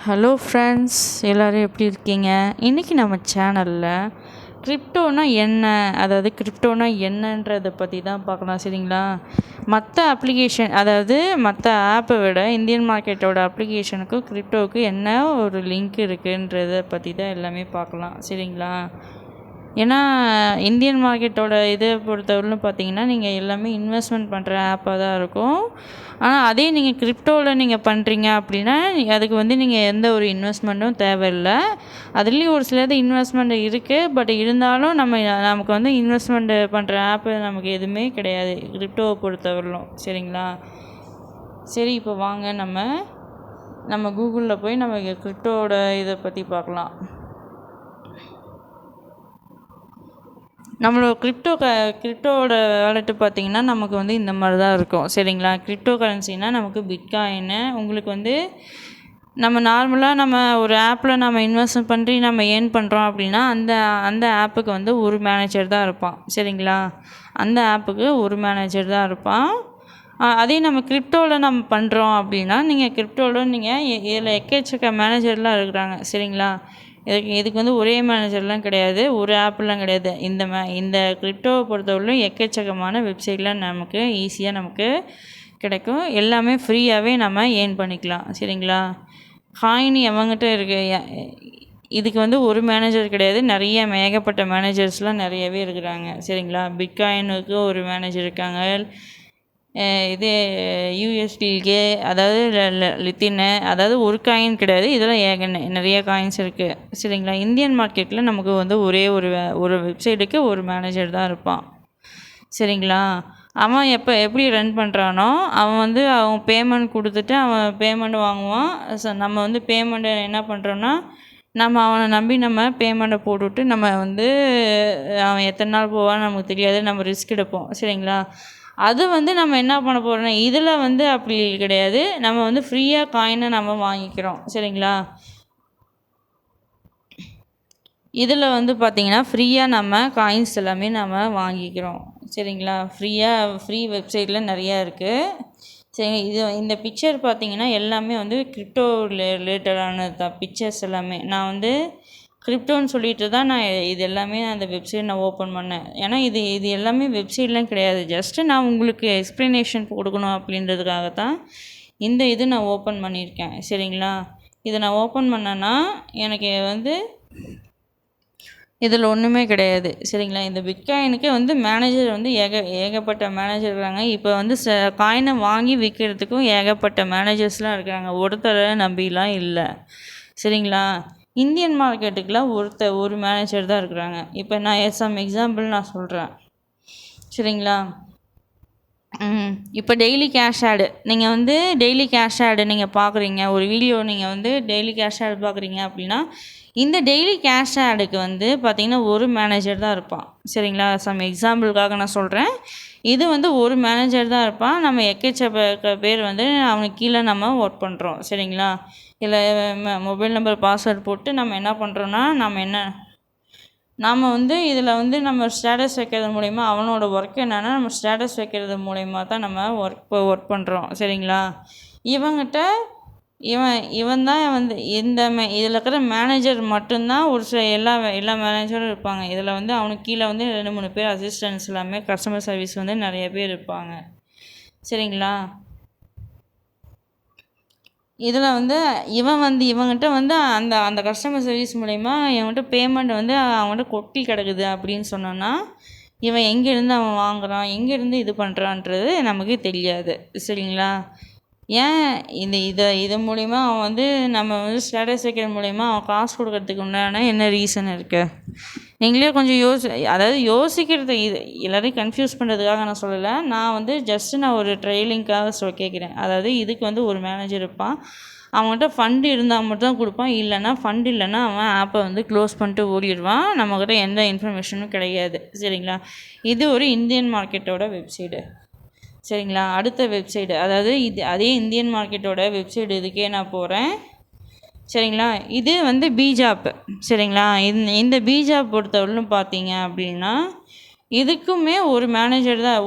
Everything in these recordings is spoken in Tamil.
ஹலோ ஃப்ரெண்ட்ஸ், எல்லோரும் எப்படி இருக்கீங்க? இன்றைக்கி நம்ம சேனலில் கிரிப்டோனா என்ன, அதாவது கிரிப்டோனா என்னன்றதை பற்றி தான் பார்க்கலாம். சரிங்களா? மற்ற அப்ளிகேஷன், அதாவது மற்ற ஆப்பை விட இந்தியன் மார்க்கெட்டோட அப்ளிகேஷனுக்கும் கிரிப்டோவுக்கு என்ன ஒரு லிங்க் இருக்குன்றதை பற்றி தான் எல்லாமே பார்க்கலாம். சரிங்களா? ஏன்னா இந்தியன் மார்க்கெட்டோட இதை பொறுத்தவரையிலும் பார்த்தீங்கன்னா, நீங்கள் எல்லாமே இன்வெஸ்ட்மெண்ட் பண்ணுற ஆப்பாக தான் இருக்கும். ஆனால் அதே நீங்கள் கிரிப்டோவில் நீங்கள் பண்ணுறீங்க அப்படின்னா, அதுக்கு நீங்கள் எந்த ஒரு இன்வெஸ்ட்மெண்ட்டும் தேவையில்லை. அதுலேயும் ஒரு சிலது இன்வெஸ்ட்மெண்ட் இருக்குது. பட் இருந்தாலும் நமக்கு இன்வெஸ்ட்மெண்ட் பண்ணுற ஆப்பு நமக்கு எதுவுமே கிடையாது கிரிப்டோவை பொறுத்தவரையிலும். சரிங்களா? சரி, இப்போ வாங்க நம்ம கூகுளில் போய் நம்ம கிரிப்டோவோட இதை பற்றி பார்க்கலாம். நம்மளோட கிரிப்டோவோட வேலெட்டு பார்த்திங்கன்னா நமக்கு இந்த மாதிரி தான் இருக்கும். சரிங்களா? கிரிப்டோ கரன்சினால் நமக்கு பிட்காயின்னு உங்களுக்கு நம்ம நார்மலாக நம்ம ஒரு ஆப்பில் நம்ம இன்வெஸ்ட் பண்ணி நம்ம ஏர்ன் பண்ணுறோம் அப்படின்னா அந்த ஆப்புக்கு ஒரு மேனேஜர் தான் இருப்பான். சரிங்களா? அந்த ஆப்புக்கு ஒரு மேனேஜர் தான் இருப்பான். அதே நம்ம கிரிப்டோவில் நம்ம பண்ணுறோம் அப்படின்னா, நீங்கள் கிரிப்டோவில் இதில் எக்கச்சக்க மேனேஜர்லாம் இருக்கிறாங்க. சரிங்களா? இதுக்கு ஒரே மேனேஜர்லாம் கிடையாது, ஒரு ஆப்லாம் கிடையாது. இந்த கிரிப்டோவை பொறுத்தவரையிலும் எக்கச்சக்கமான வெப்சைட்லாம் நமக்கு ஈஸியாக கிடைக்கும். எல்லாமே ஃப்ரீயாகவே நம்ம ஏர்ன் பண்ணிக்கலாம். சரிங்களா? காயின் எவங்கிட்ட இருக்குது, இதுக்கு ஒரு மேனேஜர் கிடையாது, ஏகப்பட்ட மேனேஜர்ஸ்லாம் நிறையவே இருக்கிறாங்க. சரிங்களா? பிட்காயினுக்கு ஒரு மேனேஜர் இருக்காங்க. இது யூஎஸ்டிகே, அதாவது லித்தின்னு, அதாவது ஒரு காயின் கிடையாது, இதெல்லாம் நிறைய காயின்ஸ் இருக்குது. சரிங்களா? இந்தியன் மார்க்கெட்டில் நமக்கு ஒரே ஒரு வெப்சைட்டுக்கு ஒரு மேனேஜர் தான் இருப்பான். சரிங்களா? அவன் எப்படி ரன் பண்ணுறானோ அவன் பேமெண்ட் கொடுத்துட்டு அவன் பேமெண்ட் வாங்குவான். நம்ம பேமெண்ட்டை என்ன பண்ணுறோன்னா, நம்ம அவனை நம்பி நம்ம பேமெண்ட்டை போட்டுவிட்டு நம்ம அவன் எத்தனை நாள் போவான்னு நமக்கு தெரியாது, நம்ம ரிஸ்க் எடுப்போம். சரிங்களா? அது நம்ம என்ன பண்ண போகிறோன்னா, இதில் அப்படி கிடையாது, நம்ம ஃப்ரீயாக காயினை நம்ம வாங்கிக்கிறோம். சரிங்களா? இதில் பார்த்திங்கன்னா ஃப்ரீயாக நம்ம காயின்ஸ் எல்லாமே நம்ம வாங்கிக்கிறோம். சரிங்களா? ஃப்ரீ வெப்சைட்டில் நிறையா இருக்குது. சரி, இந்த பிக்சர் பார்த்திங்கன்னா எல்லாமே கிரிப்டோ ரிலேட்டடானது தான். பிக்சர்ஸ் எல்லாமே நான் கிரிப்டோன்னு சொல்லிட்டு தான் இது எல்லாமே அந்த வெப்சைட் நான் ஓப்பன் பண்ணேன். ஏன்னா இது எல்லாமே வெப்சைட்லாம் கிடையாது, ஜஸ்ட்டு நான் உங்களுக்கு எக்ஸ்ப்ளனேஷன் கொடுக்கணும் அப்படின்றதுக்காக தான் இது நான் ஓப்பன் பண்ணியிருக்கேன். சரிங்களா? இதை நான் ஓப்பன் பண்ணேன்னா எனக்கு இதில் ஒன்றுமே கிடையாது. சரிங்களா? இந்த பிட்காயினுக்கு மேனேஜர் ஏகப்பட்ட மேனேஜர் இருக்காங்க. இப்போ காயினை வாங்கி விற்கிறதுக்கும் ஏகப்பட்ட மேனேஜர்ஸ்லாம் இருக்காங்க. ஒருத்தரை நம்பிலாம் இல்லை. சரிங்களா? இந்தியன் மார்க்கெட்டுக்கெலாம் ஒரு மேனேஜர் தான் இருக்கிறாங்க. இப்போ நான் எக்ஸாம்பிள் நான் சொல்கிறேன். சரிங்களா? இப்போ டெய்லி கேஷ் ஆடு, நீங்கள் டெய்லி கேஷ் ஆடு நீங்கள் பார்க்குறீங்க, ஒரு வீடியோ நீங்கள் டெய்லி கேஷ் ஆடு பார்க்குறீங்க அப்படின்னா, இந்த டெய்லி கேஷ் ஆடுக்கு பார்த்திங்கன்னா ஒரு மேனேஜர் தான் இருப்பான். சரிங்களா? எக்ஸாம்பிளுக்காக நான் சொல்கிறேன். இது ஒரு மேனேஜர் தான் இருப்பான். நம்ம எக்கச்சக்க பேர் அவனுக்கு கீழே நம்ம ஒர்க் பண்ணுறோம். சரிங்களா? இல்லை மொபைல் நம்பர் பாஸ்வேர்ட் போட்டு நம்ம என்ன பண்ணுறோன்னா, நாம் இதில் நம்ம ஸ்டேட்டஸ் வைக்கிறது மூலிமா அவனோட ஒர்க் என்னென்னா, நம்ம ஸ்டேட்டஸ் வைக்கிறது மூலிமா தான் நம்ம ஒர்க் பண்ணுறோம். சரிங்களா? இவன் தான் இதில் இருக்கிற மேனேஜர் மட்டும்தான் ஒரு சில எல்லா மேனேஜரும் இருப்பாங்க. இதில் அவனுக்கு கீழே 2-3 பேர் அசிஸ்டன்ஸ் எல்லாமே கஸ்டமர் சர்வீஸ் நிறைய பேர் இருப்பாங்க. சரிங்களா? இதில் இவங்கிட்ட அந்த கஸ்டமர் சர்வீஸ் மூலயமா இவன்கிட்ட பேமெண்ட் அவன்கிட்ட கொட்டி கிடக்குது அப்படின்னு சொன்னோன்னா, இவன் எங்கேருந்து அவன் வாங்குகிறான், எங்கேருந்து இது பண்ணுறான்றது நமக்கு தெரியாது. சரிங்களா? ஏன் இது மூலிமா அவன் நம்ம ஸ்டேட்டஸ் வைக்கிற மூலிமா அவன் காசு கொடுக்கறதுக்கு உண்டான என்ன ரீசன் இருக்குது? நீங்களே கொஞ்சம் அதாவது யோசிக்கிறது, எல்லோரையும் கன்ஃபியூஸ் பண்ணுறதுக்காக நான் சொல்லலை. நான் ஜஸ்ட்டு நான் ஒரு ட்ரையலிங்காக கேட்குறேன். அதாவது இதுக்கு ஒரு மேனேஜர் இருப்பான். அவன்கிட்ட ஃபண்டு இருந்தால் மட்டும் தான் கொடுப்பான். இல்லைன்னா ஃபண்டு இல்லைன்னா அவன் ஆப்பை க்ளோஸ் பண்ணிட்டு ஓடிடுவான். நம்மக்கிட்ட எந்த இன்ஃபர்மேஷனும் கிடையாது. சரிங்களா? இது ஒரு இந்தியன் மார்க்கெட்டோட வெப்சைடு. சரிங்களா? அடுத்த வெப்சைடு, அதாவது அதே இந்தியன் மார்க்கெட்டோட வெப்சைடு இதுக்கே நான் போகிறேன். சரிங்களா? இது பீஜாப். சரிங்களா? இந்த பீஜாப் பொறுத்தவரையிலும் பார்த்தீங்க அப்படின்னா, இதுக்குமே ஒரு மேனேஜர் தான்,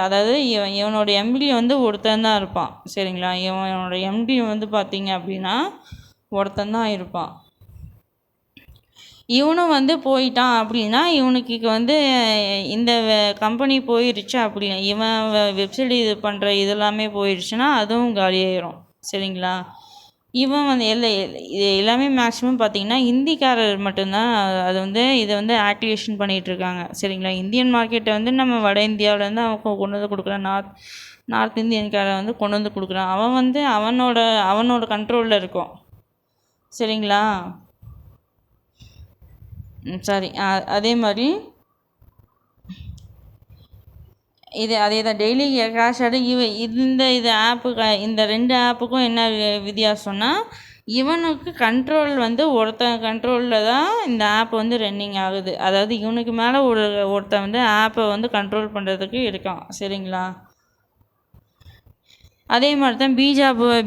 அதாவது இவனோட எம்டி ஒருத்தன் தான் இருப்பான். சரிங்களா? இவனோட எம்டி பார்த்தீங்க அப்படின்னா ஒருத்தன் தான் இருப்பான். இவனும் வந்து போயிட்டான் அப்படின்னா இவனுக்கு வந்து இந்த கம்பெனி போயிடுச்சு அப்படி இவன் வெப்சைட் இது பண்ணுற இதெல்லாமே போயிடுச்சுன்னா அதுவும் காலியாயிரும். சரிங்களா? இவன் வந்து இது எல்லாமே மேக்ஸிமம் பார்த்திங்கன்னா ஹிந்திக்காரர் மட்டும்தான் அது வந்து இதை வந்து ஆக்டிவேஷன் பண்ணிகிட்ருக்காங்க. சரிங்களா? இந்தியன் மார்க்கெட்டை வந்து நம்ம வட இந்தியாவிலேருந்து அவன் கொண்டு வந்து கொடுக்குறான். நார்த் இந்தியன்காரன் வந்து கொண்டு வந்து கொடுக்குறான். அவன் வந்து அவனோட கண்ட்ரோலில் இருக்கும். சரிங்களா? சாரி. அதே மாதிரி அதே தான் டெய்லி கேஷ் ஆடு இது இந்த 2 ஆப்புக்கும் என்ன வித்தியாசம்னா, இவனுக்கு கண்ட்ரோல் வந்து ஒருத்தன் கண்ட்ரோலில் தான் இந்த ஆப் வந்து ரன்னிங் ஆகுது. அதாவது இவனுக்கு மேலே ஒருத்தன் வந்து ஆப்பை வந்து கண்ட்ரோல் பண்ணுறதுக்கு இருக்கான். சரிங்களா? அதே மாதிரி தான்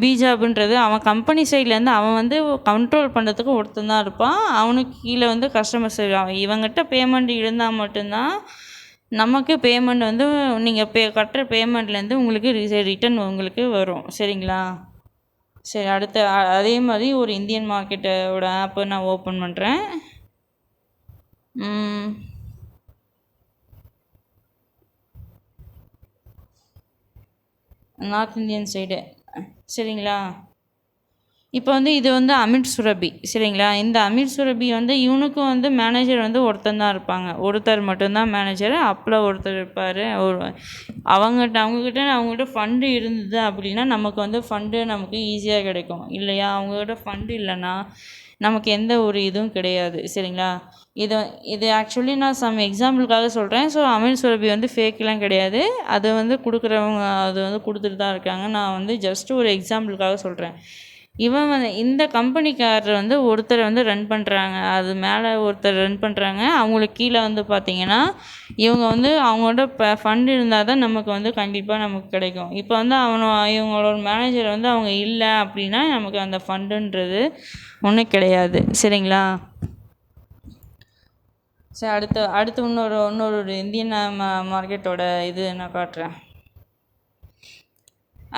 பிஜாப்ன்றது அவன் கம்பெனி சைட்லேருந்து அவன் வந்து கண்ட்ரோல் பண்ணுறதுக்கு ஒருத்தன் தான் இருப்பான். அவனுக்கு கீழே வந்து கஸ்டமர் சைடு இவங்ககிட்ட பேமெண்ட் இருந்தால் மட்டும்தான் நமக்கு பேமெண்ட் வந்து நீங்கள் கட்டுற பேமெண்ட்லேருந்து உங்களுக்கு ரிட்டர்ன் உங்களுக்கு வரும். சரிங்களா? சரி, அடுத்த அதே மாதிரி ஒரு இந்தியன் மார்க்கெட்டோட ஆப்பை நான் ஓப்பன் பண்ணுறேன். North Indian side. சரிங்களா? இப்போ வந்து இது வந்து அமித் சுரபி. சரிங்களா? இந்த அமித் சுரபி வந்து இவனுக்கும் வந்து மேனேஜர் வந்து ஒருத்தன் தான் இருப்பாங்க. ஒருத்தர் மட்டும்தான் மேனேஜர். அப்பில் ஒருத்தர் இருப்பார். அவங்ககிட்ட ஃபண்டு இருந்தது அப்படின்னா நமக்கு வந்து ஃபண்டு நமக்கு ஈஸியாக கிடைக்கும் இல்லையா? அவங்ககிட்ட ஃபண்டு இல்லைன்னா நமக்கு எந்த ஒரு இதுவும் கிடையாது. சரிங்களா? இது ஆக்சுவலி நான் சம் எக்ஸாம்பிளுக்காக சொல்கிறேன். ஸோ அமித் சுரபி வந்து ஃபேக்கெலாம் கிடையாது. அது வந்து கொடுக்குறவங்க அது வந்து கொடுத்துட்டு தான் இருக்காங்க. நான் வந்து ஜஸ்ட் ஒரு எக்ஸாம்பிளுக்காக சொல்கிறேன். இவன் வந்து இந்த கம்பெனிக்காரர் வந்து ஒருத்தர் வந்து ரன் பண்ணுறாங்க. அது மேலே ஒருத்தர் ரன் பண்ணுறாங்க. அவங்களுக்கு கீழே வந்து பார்த்திங்கன்னா இவங்க வந்து அவங்களோட ஃபண்டு இருந்தால் தான் நமக்கு வந்து கண்டிப்பாக நமக்கு கிடைக்கும். இப்போ வந்து இவங்களோட மேனேஜர் வந்து அவங்க இல்லை அப்படின்னா நமக்கு அந்த ஃபண்டுன்றது ஒன்றும் கிடையாது. சரிங்களா? சரி, அடுத்து இன்னொரு இந்தியன் மார்க்கெட்டோட இது நான் காட்டுறேன்.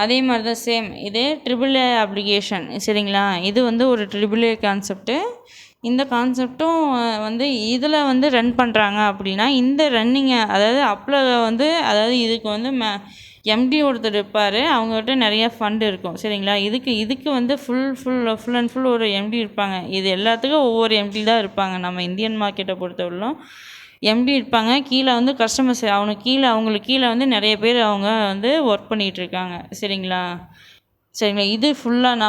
அதே மாதிரி தான் சேம் இது AAA அப்ளிகேஷன். சரிங்களா? இது வந்து ஒரு AAA கான்செப்ட்டு. இந்த கான்செப்டும் வந்து இதில் வந்து ரன் பண்ணுறாங்க அப்படின்னா இந்த ரன்னிங்கை அதாவது அப்பில் வந்து அதாவது இதுக்கு வந்து எம்டி ஒருத்தர் இருப்பார். அவங்ககிட்ட நிறைய ஃபண்டு இருக்கும். சரிங்களா? இதுக்கு வந்து ஃபுல் அண்ட் ஃபுல் ஒரு எம்டி இருப்பாங்க. இது எல்லாத்துக்கும் ஒவ்வொரு எம்டி தான் இருப்பாங்க. நம்ம இந்தியன் மார்க்கெட்டை பொறுத்தவரையிலும் எம்டி இருப்பாங்க. கீழே வந்து கஸ்டமர்ஸ் அவங்களுக்கு கீழே வந்து நிறைய பேர் அவங்க வந்து ஒர்க் பண்ணிகிட்ருக்காங்க. சரிங்களா? இது ஃபுல்லாக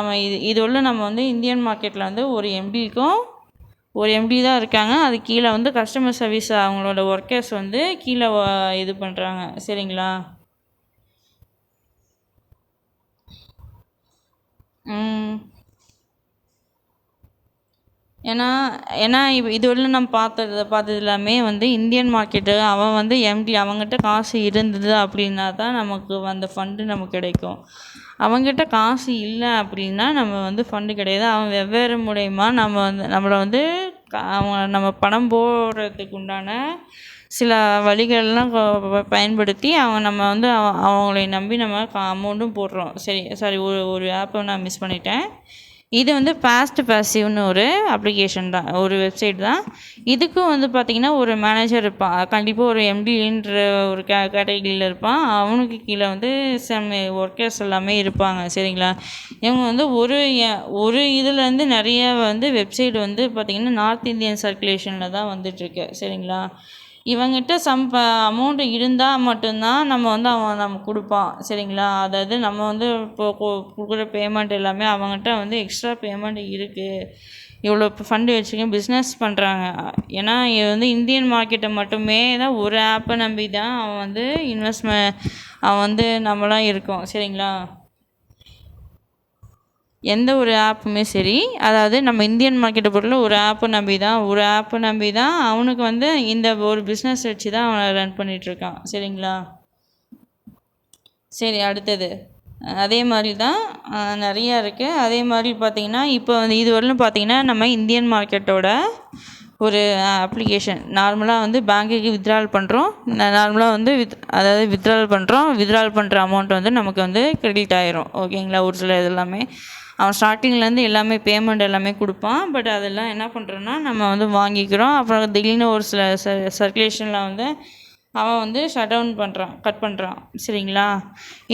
நம்ம வந்து இந்தியன் மார்க்கெட்டில் வந்து ஒரு எம்டி தான் இருக்காங்க. அது கீழே வந்து கஸ்டமர் சர்வீஸ் அவங்களோட ஒர்க்கர்ஸ் வந்து கீழே இது பண்ணுறாங்க. சரிங்களா? ஏன்னா இதுவரையிலும் நம்ம பார்த்தது எல்லாமே வந்து இந்தியன் மார்க்கெட்டு அவன் வந்து எம்டி அவங்ககிட்ட காசு இருந்தது அப்படின்னா தான் நமக்கு அந்த ஃபண்டு நமக்கு கிடைக்கும். அவங்ககிட்ட காசு இல்லை அப்படின்னா நம்ம வந்து ஃபண்டு கிடையாது. அவன் வெவ்வேறு மூலயமா நம்மளை வந்து நம்ம பணம் போடுறதுக்கு உண்டான சில வழிகளெலாம் பயன்படுத்தி நம்ம வந்து அவங்களை நம்பி நம்ம அமௌண்ட்டும் போடுறோம். சாரி, ஒரு ஆப்பை நான் மிஸ் பண்ணிட்டேன். இது வந்து பாசிவ்னு ஒரு அப்ளிகேஷன் தான், ஒரு வெப்சைட் தான். இதுக்கும் வந்து பார்த்திங்கன்னா ஒரு மேனேஜர் இருப்பான். கண்டிப்பாக ஒரு எம்டின்ற ஒரு கேட்டகரியில் இருப்பான். அவனுக்கு கீழே வந்து ஒர்க்கர்ஸ் எல்லாமே இருப்பாங்க. சரிங்களா? இவங்க வந்து ஒரு இதுலேருந்து நிறைய வந்து வெப்சைட் வந்து பார்த்திங்கன்னா நார்த் இந்தியன் சர்க்குலேஷனில் தான் வந்துட்டுருக்கு. சரிங்களா? இவங்கிட்ட அமௌண்ட்டு இருந்தால் மட்டும்தான் நம்ம வந்து அவன் நமக்கு கொடுப்பான். சரிங்களா? அதாவது நம்ம வந்து இப்போ கொடுக்குற பேமெண்ட் எல்லாமே அவங்ககிட்ட வந்து எக்ஸ்ட்ரா பேமெண்ட் இருக்குது, இவ்வளோ ஃபண்டு வச்சுக்க பிஸ்னஸ் பண்ணுறாங்க. ஏன்னா இது வந்து இந்தியன் மார்க்கெட்டை மட்டுமே தான் ஒரு ஆப்பை நம்பி தான் அவன் வந்து அவன் வந்து நம்மளாம் இருக்கோம். சரிங்களா? எந்த ஒரு ஆப்புமே சரி, அதாவது நம்ம இந்தியன் மார்க்கெட்டை பொறுத்தவரை ஒரு ஆப்பை நம்பி தான் அவனுக்கு வந்து இந்த ஒரு பிஸ்னஸ் வச்சு தான் அவனை ரன் பண்ணிகிட்ருக்கான். சரிங்களா? சரி, அடுத்தது அதே மாதிரி தான் நிறையா இருக்குது. அதே மாதிரி பார்த்திங்கன்னா இப்போ வந்து இதுவரையிலும் பார்த்திங்கன்னா நம்ம இந்தியன் மார்க்கெட்டோட ஒரு அப்ளிகேஷன் நார்மலாக வந்து பேங்க்குக்கு வித்ட்ரால் பண்ணுறோம். நார்மலாக வந்து வித்ட்ரால் பண்ணுற அமௌண்ட் வந்து நமக்கு வந்து கிரெடிட் ஆயிரும். ஓகேங்களா? ஒரு சில இது எல்லாமே அவன் ஸ்டார்டிங்லேருந்து எல்லாமே பேமெண்ட் எல்லாமே கொடுப்பான். பட் அதெல்லாம் என்ன பண்ணுறோன்னா நம்ம வந்து வாங்கிக்கிறோம். அப்புறம் திடீர்னு ஒரு சில சர்க்குலேஷனில் வந்து அவன் வந்து ஷட் டவுன் பண்ணுறான், கட் பண்ணுறான். சரிங்களா?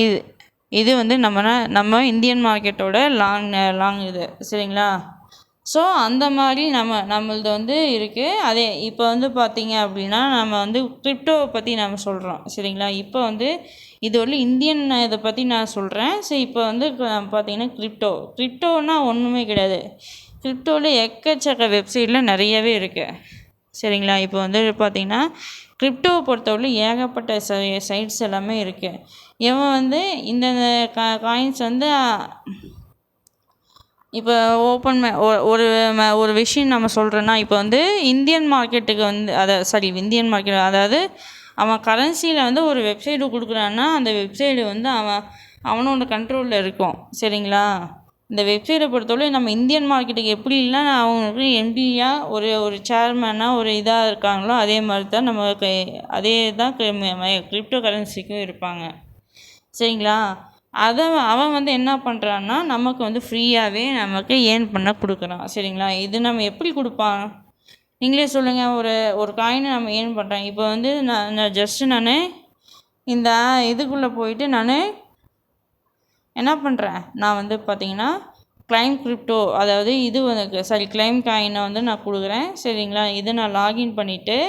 இது இது வந்து நம்ம இந்தியன் மார்க்கெட்டோட லாங் இது. சரிங்களா? ஸோ அந்த மாதிரி நம்மளது வந்து இருக்குது. அதே இப்போ வந்து பார்த்திங்க அப்படின்னா நம்ம வந்து கிரிப்டோவை பற்றி நம்ம சொல்கிறோம். சரிங்களா? இப்போ வந்து இது ஒரு இந்தியன் இதை பற்றி நான் சொல்கிறேன். சரி, இப்போ வந்து பார்த்திங்கன்னா கிரிப்டோன்னா ஒன்றுமே கிடையாது. கிரிப்டோவில் எக்கச்சக்க வெப்சைட்டில் நிறையவே இருக்குது. சரிங்களா? இப்போ வந்து பார்த்திங்கன்னா கிரிப்டோவை பொறுத்தவரை ஏகப்பட்ட சைட்ஸ் எல்லாமே இருக்குது. இவன் வந்து இந்த காயின்ஸ் வந்து இப்போ ஒரு விஷயம் நம்ம சொல்கிறோன்னா, இப்போ வந்து இந்தியன் மார்க்கெட்டுக்கு வந்து இந்தியன் மார்க்கெட், அதாவது அவன் கரன்சியில் வந்து ஒரு வெப்சைட்டு கொடுக்குறான்னா அந்த வெப்சைட்டு வந்து அவனோட கண்ட்ரோலில் இருக்கும். சரிங்களா? இந்த வெப்சைட்டை பொறுத்தவரை நம்ம இந்தியன் மார்க்கெட்டுக்கு எப்படி இல்லைன்னா அவங்களுக்கு எம்பியாக ஒரு சேர்மேனாக ஒரு இதாக இருக்காங்களோ அதே மாதிரி தான் நமக்கு அதே தான் கிரிப்டோ கரன்சிக்கும் இருப்பாங்க. சரிங்களா? அவன் வந்து என்ன பண்ணுறான்னா நமக்கு வந்து ஃப்ரீயாகவே நமக்கு ஏர்ன் பண்ண கொடுக்குறான். சரிங்களா? இது நம்ம எப்படி கொடுப்பான் நீங்களே சொல்லுங்கள். ஒரு காயினை நம்ம ஏர்ன் பண்ணுறேன். இப்போ வந்து நான் இந்த இதுக்குள்ளே போயிட்டு நான் என்ன பண்ணுறேன், நான் வந்து பார்த்திங்கன்னா கிளைம் கிரிப்டோ, அதாவது இது வந்து கிளைம் காயினை வந்து நான் கொடுக்குறேன். சரிங்களா? இதை நான் லாகின் பண்ணிவிட்டு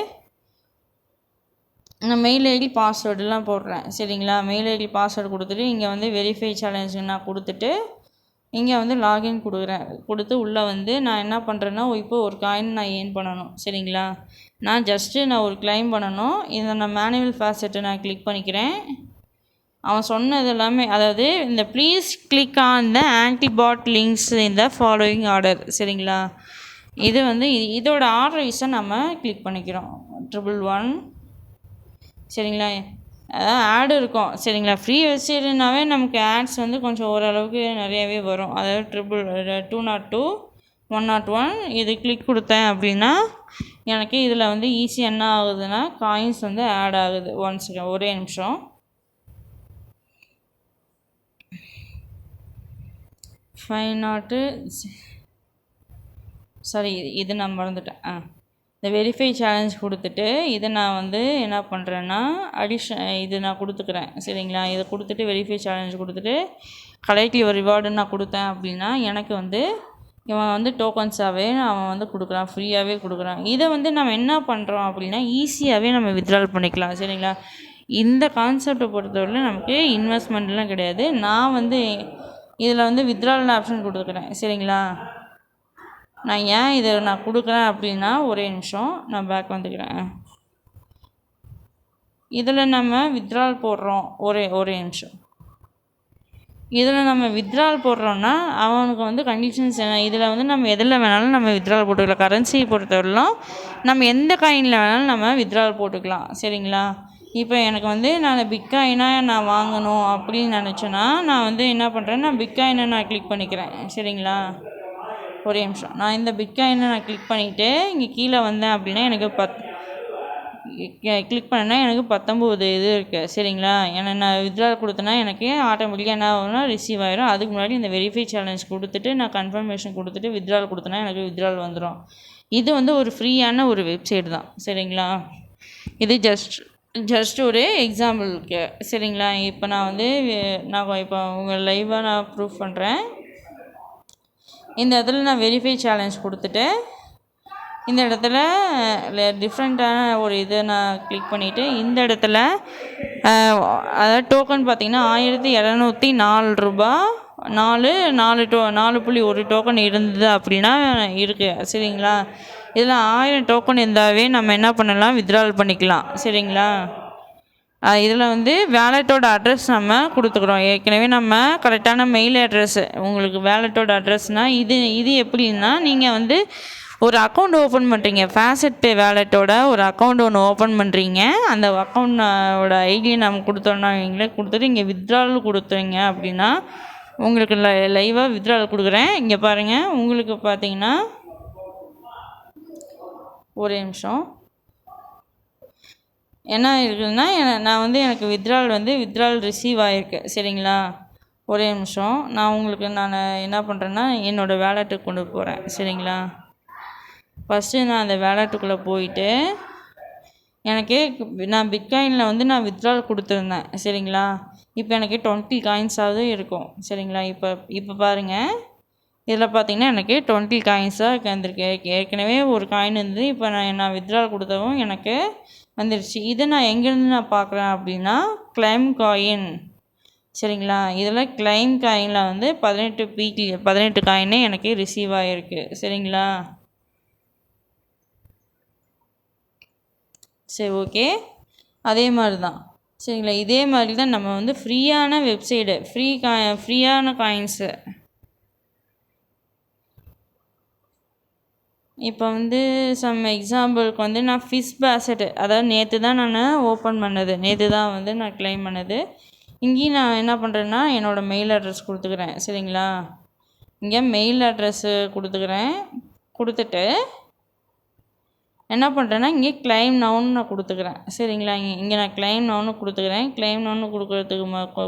நான் மெயில் ஐடி பாஸ்வேர்டெலாம் போடுறேன். சரிங்களா? மெயில் ஐடி பாஸ்வேர்டு கொடுத்துட்டு இங்கே வந்து வெரிஃபை சேலஞ்சு நான் கொடுத்துட்டு இங்கே வந்து லாகின் கொடுத்து உள்ளே வந்து நான் என்ன பண்ணுறேன்னா இப்போ ஒரு காயின் நான் ஏர்ன் பண்ணணும். சரிங்களா? நான் ஒரு கிளைம் பண்ணணும். இதை நான் மேனுவல் ஃபேசெட்டை நான் கிளிக் பண்ணிக்கிறேன். அவன் சொன்னது எல்லாமே, அதாவது இந்த please click on the anti-bot links in the following order. சரிங்களா? இது வந்து இதோட ஆர்டர் வைஸை நம்ம கிளிக் பண்ணிக்கிறோம். 111. சரிங்களா? அதான் ஆடு இருக்கும். சரிங்களா? ஃப்ரீ வெப்சைட்னாவே நமக்கு ஆட்ஸ் வந்து கொஞ்சம் ஓரளவுக்கு நிறையாவே வரும். அதாவது 202, 101 இது கிளிக் கொடுத்தேன் அப்படின்னா எனக்கு இதில் வந்து ஈஸியாக என்ன ஆகுதுன்னா காயின்ஸ் வந்து ஆட் ஆகுது. ஒரே நிமிஷம். 5 சாரி, இது நான் மறந்துட்டேன். இந்த வெரிஃபை சேலஞ்ச் கொடுத்துட்டு இதை நான் வந்து என்ன பண்ணுறேன்னா இது நான் கொடுத்துக்கிறேன். சரிங்களா? இதை கொடுத்துட்டு வெரிஃபை சேலஞ்ச் கொடுத்துட்டு கலெக்ட் யுவர் ரிவார்டுன்னு நான் கொடுத்தேன் அப்படின்னா எனக்கு வந்து இவன் வந்து டோக்கன்ஸாகவே அவன் வந்து கொடுக்குறான், ஃப்ரீயாகவே கொடுக்குறான். இதை வந்து நம்ம என்ன பண்ணுறோம் அப்படின்னா ஈஸியாகவே நம்ம வித்ட்ரால் பண்ணிக்கலாம். சரிங்களா? இந்த கான்செப்டை பொறுத்தவரை நமக்கு இன்வெஸ்ட்மெண்ட்லாம் கிடையாது. நான் வந்து இதில் வந்து வித்ட்ரால் ஆப்ஷன் கொடுத்துக்கிறேன். சரிங்களா? நான் ஏன் இதை நான் கொடுக்குறேன் அப்படின்னா ஒரே நிமிஷம் நான் பேக் வந்துக்கிறேன். இதில் நம்ம வித்ட்ரால் போடுறோம். ஒரே நிமிஷம். இதில் நம்ம வித்ட்ரால் போடுறோன்னா அவனுக்கு வந்து கண்டிஷன்ஸ் என்ன, இதில் வந்து நம்ம எதில் வேணாலும் நம்ம வித்ட்ரால் போட்டுக்கலாம். கரன்சியை பொறுத்தவரையிலும் நம்ம எந்த காயினில் வேணாலும் நம்ம வித்ட்ரால் போட்டுக்கலாம். சரிங்களா? இப்போ எனக்கு வந்து நான் பிட்காயினாக நான் வாங்கணும் அப்படின்னு நினச்சேன்னா நான் வந்து என்ன பண்ணுறேன்னா பிட்காயினை நான் கிளிக் பண்ணிக்கிறேன். சரிங்களா? ஒரே நிமிஷம். நான் இந்த பிட்காயினை நான் கிளிக் பண்ணிவிட்டு இங்கே கீழே வந்தேன் அப்படின்னா எனக்கு கிளிக் பண்ணேன்னா எனக்கு 19 இது இருக்குது. சரிங்களா? ஏன்னா நான் வித்ட்ரால் கொடுத்தேன்னா எனக்கு ஆட்டோமேட்டிக்காக என்ன ஆகும்னா ரிசீவ் ஆகிடும். அதுக்கு முன்னாடி இந்த வெரிஃபை சேலஞ்ச் கொடுத்துட்டு நான் கன்ஃபர்மேஷன் கொடுத்துட்டு வித்ட்ரால் கொடுத்தேன்னா எனக்கு வித்ட்ரால் வந்துடும். இது வந்து ஒரு ஃப்ரீயான ஒரு வெப்சைட் தான். சரிங்களா? இது ஜஸ்ட் ஒரு எக்ஸாம்பிளுக்கு. சரிங்களா? இப்போ நான் இப்போ உங்கள் லைவாக நான் ப்ரூஃப் பண்ணுறேன். இந்த இடத்துல நான் வெரிஃபை சேலஞ்ச் கொடுத்துட்டு இந்த இடத்துல டிஃப்ரெண்ட்டான ஒரு இதை நான் கிளிக் பண்ணிவிட்டு இந்த இடத்துல அதாவது டோக்கன் பார்த்திங்கன்னா 1704 ரூபா 4.1 டோக்கன் இருந்தது அப்படின்னா இருக்குது. சரிங்களா? இதில் 1000 டோக்கன் இருந்தாவே நம்ம என்ன பண்ணலாம், வித்ட்ரால் பண்ணிக்கலாம். சரிங்களா? இதில் வந்து வேலெட்டோட அட்ரஸ் நம்ம கொடுத்துக்குறோம். ஏற்கனவே நம்ம கரெக்டான மெயில் அட்ரஸ்ஸு உங்களுக்கு வேலெட்டோட அட்ரஸ்னால் இது எப்படின்னா நீங்கள் வந்து ஒரு அக்கௌண்ட் ஓப்பன் பண்ணுறீங்க. ஃபேசட் பே வேலெட்டோட ஒரு அக்கௌண்ட் ஒன்று ஓப்பன் பண்ணுறீங்க. அந்த அக்கௌண்ட்டோட ஐடியை நம்ம கொடுத்தோன்னா நீங்களே கொடுத்துட்டு இங்கே வித்ட்ரால் கொடுத்தீங்க அப்படின்னா உங்களுக்கு லைவாக வித்ட்ரால் கொடுக்குறேன். இங்கே பாருங்கள். உங்களுக்கு பார்த்தீங்கன்னா ஒரே நிமிஷம் என்ன இருக்குதுன்னா நான் வந்து எனக்கு வித்ட்ரால் ரிசீவ் ஆகிருக்கு. சரிங்களா? ஒரே நிமிஷம். நான் உங்களுக்கு என்ன பண்ணுறேன்னா என்னோடய வேலெட்டுக்கு கொண்டு போகிறேன். சரிங்களா? ஃபஸ்ட்டு நான் அந்த வேலெட்டுக்குள்ளே போயிட்டு எனக்கு நான் பிட்காயினில் வந்து நான் வித்ட்ரால் கொடுத்துருந்தேன். சரிங்களா? இப்போ எனக்கு 20 காயின்ஸாவது இருக்கும். சரிங்களா? இப்போ பாருங்கள், இதில் பார்த்தீங்கன்னா எனக்கு 20 காயின்ஸாக வந்திருக்கு. ஏற்கனவே ஒரு காயின் இருந்தது. இப்போ நான் வித்ட்ரால் கொடுத்தவும் எனக்கு வந்துடுச்சு. இதை நான் எங்கேருந்து பார்க்குறேன் அப்படின்னா கிளைம் காயின். சரிங்களா? இதில் கிளைம் காயினில் வந்து 18 காயினே எனக்கு ரிசீவ் ஆகிருக்கு. சரிங்களா? சரி, ஓகே. அதே மாதிரி தான். சரிங்களா? இதே மாதிரி தான் நம்ம வந்து ஃப்ரீயான வெப்சைடு ஃப்ரீயான காயின்ஸு. இப்போ வந்து சம் எக்ஸாம்பிளுக்கு வந்து நான் ஃபிஷ் பேஸ்கெட்டு, அதாவது நேற்று தான் நான் ஓப்பன் பண்ணது. நேற்று தான் வந்து நான் கிளைம் பண்ணது. இங்கேயும் நான் என்ன பண்ணுறேன்னா என்னோடய மெயில் அட்ரஸ் கொடுத்துக்கிறேன். சரிங்களா? இங்கே மெயில் அட்ரஸ்ஸு கொடுத்துட்டு என்ன பண்ணுறேன்னா இங்கே கிளைம் நவுன்னு நான் கொடுத்துக்கிறேன். சரிங்களா? இங்கே நான் கிளைம் நவுன்னு கொடுத்துக்கிறேன். கிளைம் நவுன்னு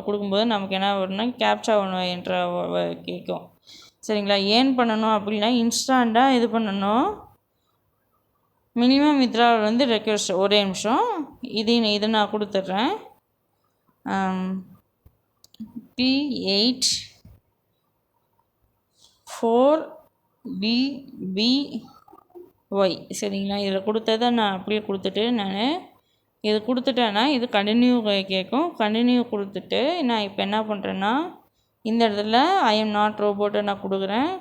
கொடுக்கும்போது நமக்கு என்ன வரும்னா கேப்சா ஒன்று என்ற கேட்கும். சரிங்களா? ஏன் பண்ணணும் அப்படின்னா இன்ஸ்டண்ட்டாக இது பண்ணணும். மினிமம் வித்ட்ராவல் வந்து ரெக்வெஸ்ட். ஒரே நிமிஷம். இதை நான் கொடுத்துட்றேன். P8 4BBY. சரிங்களா? இதில் கொடுத்ததை நான் அப்படியே கொடுத்துட்டு இது கொடுத்துட்டேன்னா இது கண்டினியூ கேட்கும். கண்டினியூ கொடுத்துட்டு நான் இப்போ என்ன பண்ணுறேன்னா இந்த இடத்துல ஐ எம் நாட் ரோபோட்டை நான்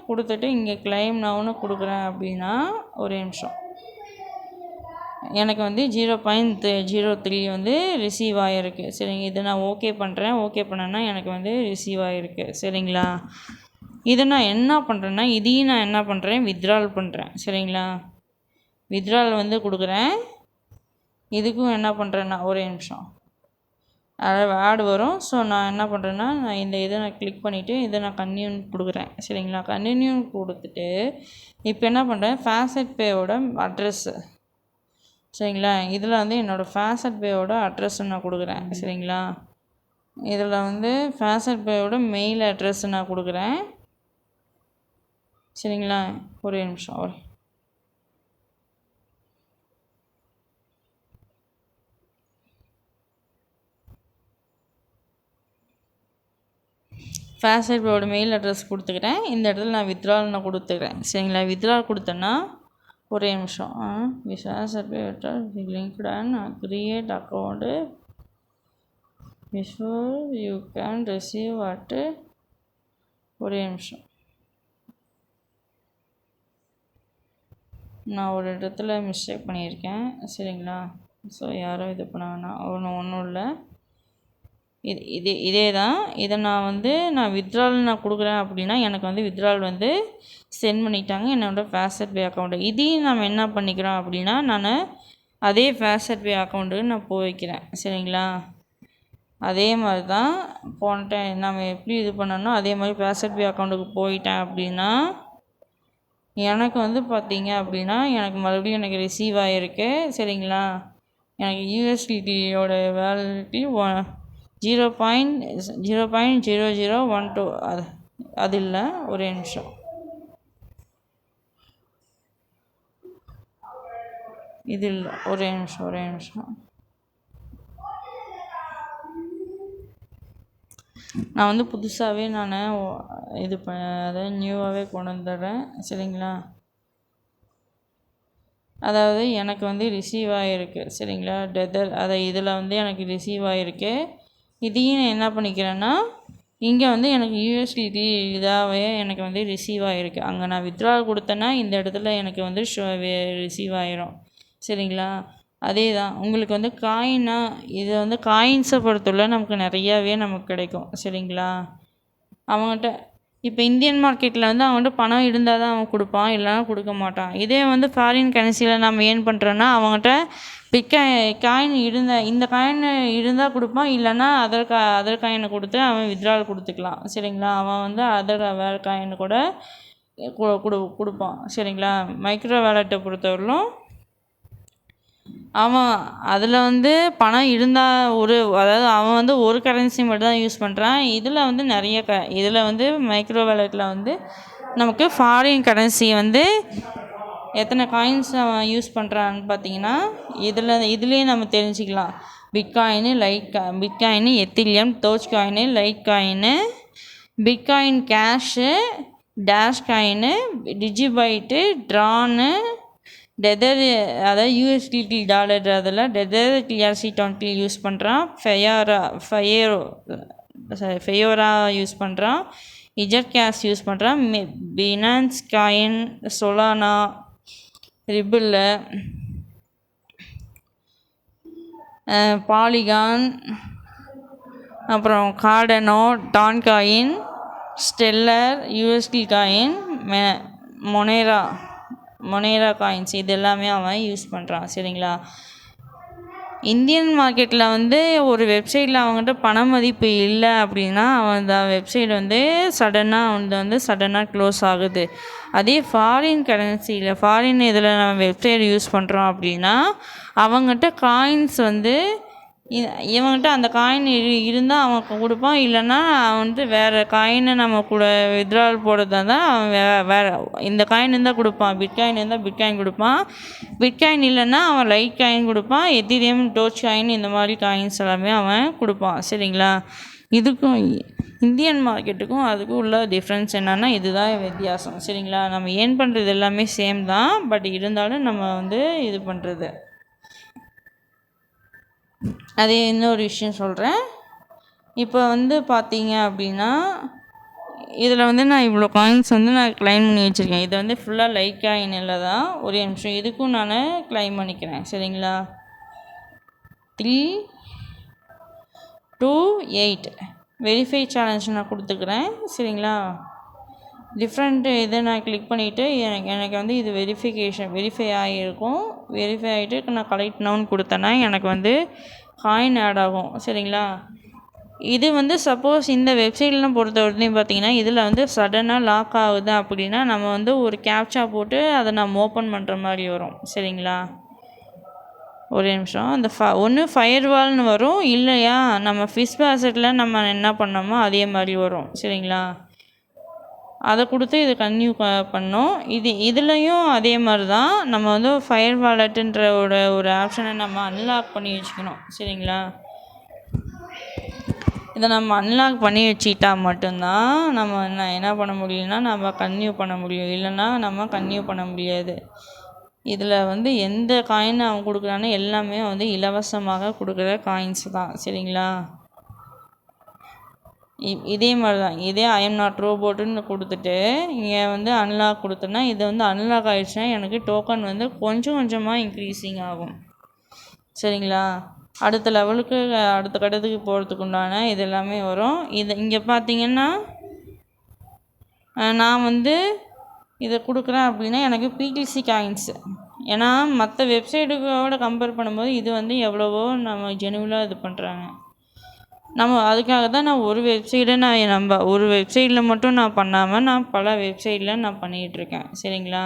கொடுத்துட்டு இங்கே கிளைம் நவுன்னு கொடுக்குறேன் அப்படின்னா ஒரே நிமிஷம். எனக்கு வந்து 0.03 வந்து ரிசீவ் ஆகிருக்கு. சரிங்க? இதை நான் ஓகே பண்ணுறேன். ஓகே பண்ணேன்னா எனக்கு வந்து ரிசீவ் ஆகிருக்கு. சரிங்களா? இதை நான் என்ன பண்ணுறேன்னா இதையும் நான் என்ன பண்ணுறேன் வித்ட்ரால் பண்ணுறேன். சரிங்களா? வித்ட்ரால் வந்து கொடுக்குறேன். இதுக்கும் என்ன பண்ணுறேன்னா ஒரே நிமிஷம் ஆட் வரும். ஸோ நான் என்ன பண்ணுறேன்னா இதை நான் கிளிக் பண்ணிவிட்டு இதை நான் கன்டினியூ கொடுக்குறேன். சரிங்களா? கன்டினியூ கொடுத்துட்டு இப்போ என்ன பண்ணுறேன் ஃபாஸ்ட் பேயோட அட்ரெஸ்ஸு. சரிங்களா? இதில் வந்து என்னோடய ஃபாஸ்ட் பேயோட அட்ரெஸ் நான் கொடுக்குறேன். சரிங்களா? இதில் வந்து ஃபாஸ்ட் பேயோட மெயில் அட்ரெஸ் நான் கொடுக்குறேன். சரிங்களா? ஒரே நிமிஷம். ஃபாஸ்ட் பேயோட மெயில் அட்ரஸ் கொடுத்துக்கிறேன். இந்த இடத்துல நான் வித்ட்ரால் நான் கொடுத்துக்கிறேன். சரிங்களா? வித்ட்ரால் கொடுத்தேன்னா ஒரே நிமிஷம். Fast pay linked and create account before you can receive at. ஒரே நிமிஷம். நான் ஒரு இடத்துல மிஸ்டேக் பண்ணியிருக்கேன். சரிங்களா? ஸோ யாரும் இது பண்ண வேணாம். ஒன்றும் இல்லை. இதே தான். இதை நான் வித்ட்ரால் நான் கொடுக்குறேன் அப்படின்னா எனக்கு வந்து வித்ட்ரால் வந்து சென்ட் பண்ணிட்டாங்க என்னோடய ஃபாஸ்ட் பே அக்கௌண்ட்டு. இதையும் நம்ம என்ன பண்ணிக்கிறோம் அப்படின்னா நான் அதே ஃபாஸ்ட் பே அக்கௌண்ட்டுக்கு நான் போய்க்கிறேன். சரிங்களா? அதே மாதிரி தான் போன டைம் நம்ம எப்படி இது பண்ணணும் அதே மாதிரி ஃபாஸ்ட் பே அக்கௌண்ட்டுக்கு போயிட்டேன் அப்படின்னா எனக்கு வந்து பார்த்தீங்க அப்படின்னா எனக்கு மறுபடியும் எனக்கு ரிசீவ் ஆகிருக்கு. சரிங்களா? எனக்கு யூஎஸ்டியோட வேலிடிட்டி 0.0012 அது இல்லை. ஒரே நிமிஷம். இது இல்லை. ஒரே நிமிஷம். நான் வந்து புதுசாகவே அதாவது நியூவாகவே கொண்டு வந்துடுறேன். சரிங்களா? அதாவது எனக்கு வந்து ரிசீவ் ஆகிருக்கு. சரிங்களா? இதில் வந்து எனக்கு ரிசீவ் ஆகிருக்கு. இதையும் நான் என்ன பண்ணிக்கிறேன்னா இங்கே வந்து எனக்கு யூஎஸ்டிடி இதாகவே எனக்கு வந்து ரிசீவ் ஆகிருக்கு. அங்கே நான் வித்ட்ரால் கொடுத்தேன்னா இந்த இடத்துல எனக்கு வந்து ரிசீவ் ஆகிரும். சரிங்களா? அதே தான் உங்களுக்கு வந்து இது வந்து காயின்ஸை பொறுத்தவரை நமக்கு நிறையாவே நமக்கு கிடைக்கும். சரிங்களா? அவங்ககிட்ட இப்போ இந்தியன் மார்க்கெட்டில் வந்து அவங்ககிட்ட பணம் இருந்தால் தான் அவன் கொடுப்பான், இல்லைனா கொடுக்க மாட்டான். இதே வந்து ஃபாரின் கரன்சியில் நம்ம ஏன் பண்ணுறோன்னா அவங்ககிட்ட காயின் இந்த காயின் இருந்தால் கொடுப்பான், இல்லைனா அதர் காயினை கொடுத்து அவன் வித்ட்ரால் கொடுத்துக்கலாம். சரிங்களா? அவன் வந்து வேறு காயின் கூட கொடுப்பான். சரிங்களா? மைக்ரோ வேலெட்டை பொறுத்தவரையிலும் அவன் அதில் வந்து பணம் இருந்தால் அதாவது அவன் வந்து ஒரு கரன்சி மட்டும் தான் யூஸ் பண்ணுறான். இதில் வந்து நிறைய இதில் வந்து மைக்ரோ வேலெட்டில் வந்து நமக்கு ஃபாரின் கரன்சி வந்து எத்தனை காயின்ஸ் அவன் யூஸ் பண்ணுறான்னு பார்த்தீங்கன்னா இதுலேயே நம்ம தெரிஞ்சுக்கலாம். Bitcoin, Ethereum, Dogecoin, Litecoin, Bitcoin cash, Dash coin, DigiByte, Tron, Tether, அதாவது யூஎஸ்டிடி டாலர், அதில் டெதர் ERC20 யூஸ் பண்ணுறான். ஃபெயோரா யூஸ் பண்ணுறான். இஜட் கேஷ் யூஸ் பண்ணுறான். Binance coin, Solana, Ripple, Polygon, அப்புறம் Cardano, Ton coin, Stellar, USD coin, Monero coins, இது எல்லாமே அவன் யூஸ் பண்ணுறான். சரிங்களா? இந்தியன் மார்க்கெட்டில் வந்து ஒரு வெப்சைட்டில் அவங்ககிட்ட பண மதிப்பு இல்லை அப்படின்னா அவன் அந்த வெப்சைட் வந்து சடனாக க்ளோஸ் ஆகுது. அதே ஃபாரின் கரன்சியில் இதில் நம்ம வெப்சைட் யூஸ் பண்ணுறோம் அப்படின்னா அவங்ககிட்ட காயின்ஸ் வந்து இவங்ககிட்ட அந்த காயின் இருந்தால் அவன் கொடுப்பான். இல்லைன்னா அவன் வந்து வேறு காயினை நம்ம கூட வித்ட்ரால் போடுறதா இருந்தால் அவன் வேறு இந்த காயின் இருந்தால் கொடுப்பான். பிட்காயின் இருந்தால் பிட்காயின் கொடுப்பான். பிட்காயின் இல்லைன்னா அவன் லைட் காயின் கொடுப்பான். எத்திரியம், டோஜ் காயின், இந்த மாதிரி காயின்ஸ் எல்லாமே அவன் கொடுப்பான். சரிங்களா? இதுக்கும் இந்தியன் மார்க்கெட்டுக்கும் அதுக்கும் உள்ள டிஃப்ரென்ஸ் என்னென்னா இதுதான் வித்தியாசம். சரிங்களா? நம்ம ஏர்ன் பண்ணுறது எல்லாமே சேம் தான். பட் இருந்தாலும் நம்ம வந்து இது பண்ணுறது அதே இன்னொரு விஷயம் சொல்கிறேன். இப்போ வந்து பார்த்தீங்க அப்படின்னா இதில் வந்து நான் இவ்வளோ காயின்ஸ் வந்து நான் க்ளைம் பண்ணி வச்சுருக்கேன். இது வந்து ஃபுல்லாக லைட் காயினில் தான். ஒரே நிமிஷம், இதுக்கும் நான் க்ளைம் பண்ணிக்கிறேன். சரிங்களா? 3, 2, 8 வெரிஃபை சேலஞ்ச் நான் கொடுத்துக்கிறேன். சரிங்களா? டிஃப்ரெண்ட்டு இதை நான் கிளிக் பண்ணிவிட்டு எனக்கு வந்து இது வெரிஃபை ஆகியிருக்கும். வெரிஃபை ஆகிட்டு நான் கலெக்ட் நவுன்னு கொடுத்தேன்னா எனக்கு வந்து காயின் ஆட் ஆகும். சரிங்களா? இது வந்து சப்போஸ் இந்த வெப்சைட்லாம் பொறுத்த வரைக்கும் பார்த்தீங்கன்னா இதில் வந்து சடனாக லாக் ஆகுது அப்படின்னா நம்ம வந்து ஒரு கேப்சா போட்டு அதை நம்ம ஓப்பன் பண்ணுற மாதிரி வரும். சரிங்களா? ஒரே நிமிஷம், அந்த ஒன்று ஃபயர்வால்னு வரும், இல்லையா நம்ம ஃபிஷ் பேசட்டில் நம்ம என்ன பண்ணோமோ அதே மாதிரி வரும். சரிங்களா? அதை கொடுத்து இது கன்டினியூ பண்ணோம். இதுலேயும் அதே மாதிரி தான். நம்ம வந்து ஃபயர் வாலெட்டுன்ற ஒரு ஆப்ஷனை நம்ம அன்லாக் பண்ணி வச்சுக்கணும். சரிங்களா? இதை நம்ம அன்லாக் பண்ணி வச்சுக்கிட்டா மட்டும்தான் நம்ம என்ன பண்ண முடியும்னா நம்ம கன்டினியூ பண்ண முடியும். இல்லைன்னா நம்ம கன்டினியூ பண்ண முடியாது. இதில் வந்து எந்த காயின் அவன் கொடுக்குறானோ எல்லாமே வந்து இலவசமாக கொடுக்குற காயின்ஸ் தான். சரிங்களா? இதே மாதிரி தான். இதே ஐ எம் நாட் ரோபோட்டுன்னு கொடுத்துட்டு இங்கே வந்து அன்லாக் கொடுத்தோன்னா இது வந்து அன்லாக் ஆகிடுச்சுன்னா எனக்கு டோக்கன் வந்து கொஞ்சம் கொஞ்சமாக இன்க்ரீஸிங் ஆகும். சரிங்களா? அடுத்த லெவலுக்கு அடுத்த கட்டத்துக்கு போகிறதுக்கு உண்டான இது எல்லாமே வரும். இங்கே பார்த்தீங்கன்னா நான் வந்து இதை கொடுக்குறேன் அப்படின்னா எனக்கு PTC காயின்ஸு. ஏன்னா மற்ற வெப்சைட்டுகளோட கம்பேர் பண்ணும்போது இது வந்து எவ்வளவோ நம்ம ஜெனுவலாக இது பண்ணுறாங்க. நம்ம அதுக்காக தான் நான் ஒரு வெப்சைட்டில் மட்டும் நான் பண்ணாமல் நான் பல வெப்சைட்டில் நான் பண்ணிகிட்ருக்கேன். சரிங்களா?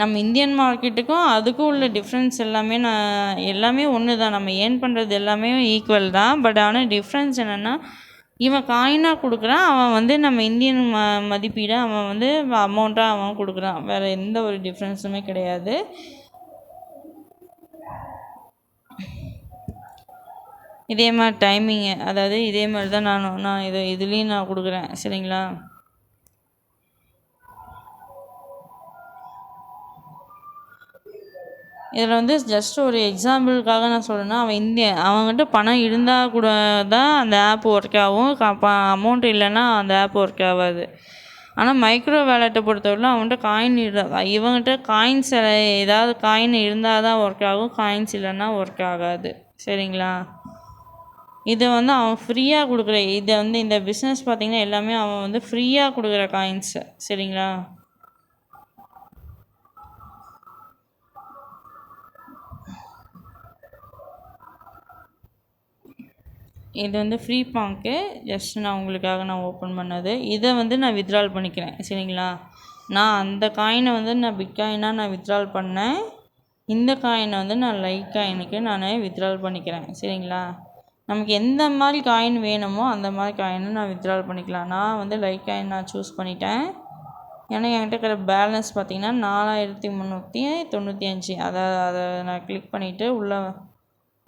நம்ம இந்தியன் மார்க்கெட்டுக்கும் அதுக்கும் உள்ள டிஃப்ரென்ஸ் எல்லாமே ஒன்று தான். நம்ம ஏர்ன் பண்ணுறது எல்லாமே ஈக்குவல் தான். பட் ஆனால் டிஃப்ரென்ஸ் என்னென்னா இவன் காயினாக கொடுக்குறான், அவன் வந்து நம்ம இந்தியன் மதிப்பீடு அவன் வந்து அமௌண்ட்டாக அவன் கொடுக்குறான். வேறு எந்த ஒரு டிஃப்ரென்ஸுமே கிடையாது. இதே மாதிரி டைமிங்கு, அதாவது இதே மாதிரி தான் நான் இதுலேயும் நான் கொடுக்குறேன். சரிங்களா? இதில் வந்து ஜஸ்ட் ஒரு எக்ஸாம்பிளுக்காக நான் சொல்கிறேன்னா அவங்ககிட்ட பணம் இருந்தால் கூட தான் அந்த ஆப் ஒர்க் ஆகும். அமௌண்ட் இல்லைன்னா அந்த ஆப் ஒர்க் ஆகாது. ஆனால் மைக்ரோ வேலெட்டை பொறுத்தவரைக்கும் அவங்ககிட்ட இவங்ககிட்ட காயின்ஸ் ஏதாவது காயின் இருந்தால் தான் ஒர்க் ஆகும். காயின்ஸ் இல்லைன்னா ஒர்க் ஆகாது. சரிங்களா? இதை வந்து அவன் ஃப்ரீயாக கொடுக்குற இதை வந்து இந்த பிஸ்னஸ் பார்த்திங்கன்னா எல்லாமே அவன் வந்து ஃப்ரீயாக கொடுக்குற காயின்ஸு. சரிங்களா? இது வந்து ஃப்ரீ பாங்க்கு ஜஸ்ட் நான் உங்களுக்காக நான் ஓப்பன் பண்ணது. இதை வந்து நான் வித்ட்ரால் பண்ணிக்கிறேன். சரிங்களா? நான் அந்த காயினை வந்து நான் பிட்காயினாக நான் வித்ட்ரால் பண்ணேன். இந்த காயினை வந்து நான் லைக் காயினுக்கு நான் வித்ட்ரால் பண்ணிக்கிறேன். சரிங்களா? நமக்கு எந்த மாதிரி காயின் வேணுமோ அந்த மாதிரி காயினை நான் வித்ட்ரால் பண்ணிக்கலாம். நான் வந்து லைக் காயின் நான் சூஸ் பண்ணிட்டேன். ஏன்னா என்கிட்ட இருக்கிற பேலன்ஸ் பார்த்திங்கன்னா 4395. அதை நான் கிளிக் பண்ணிவிட்டு உள்ளே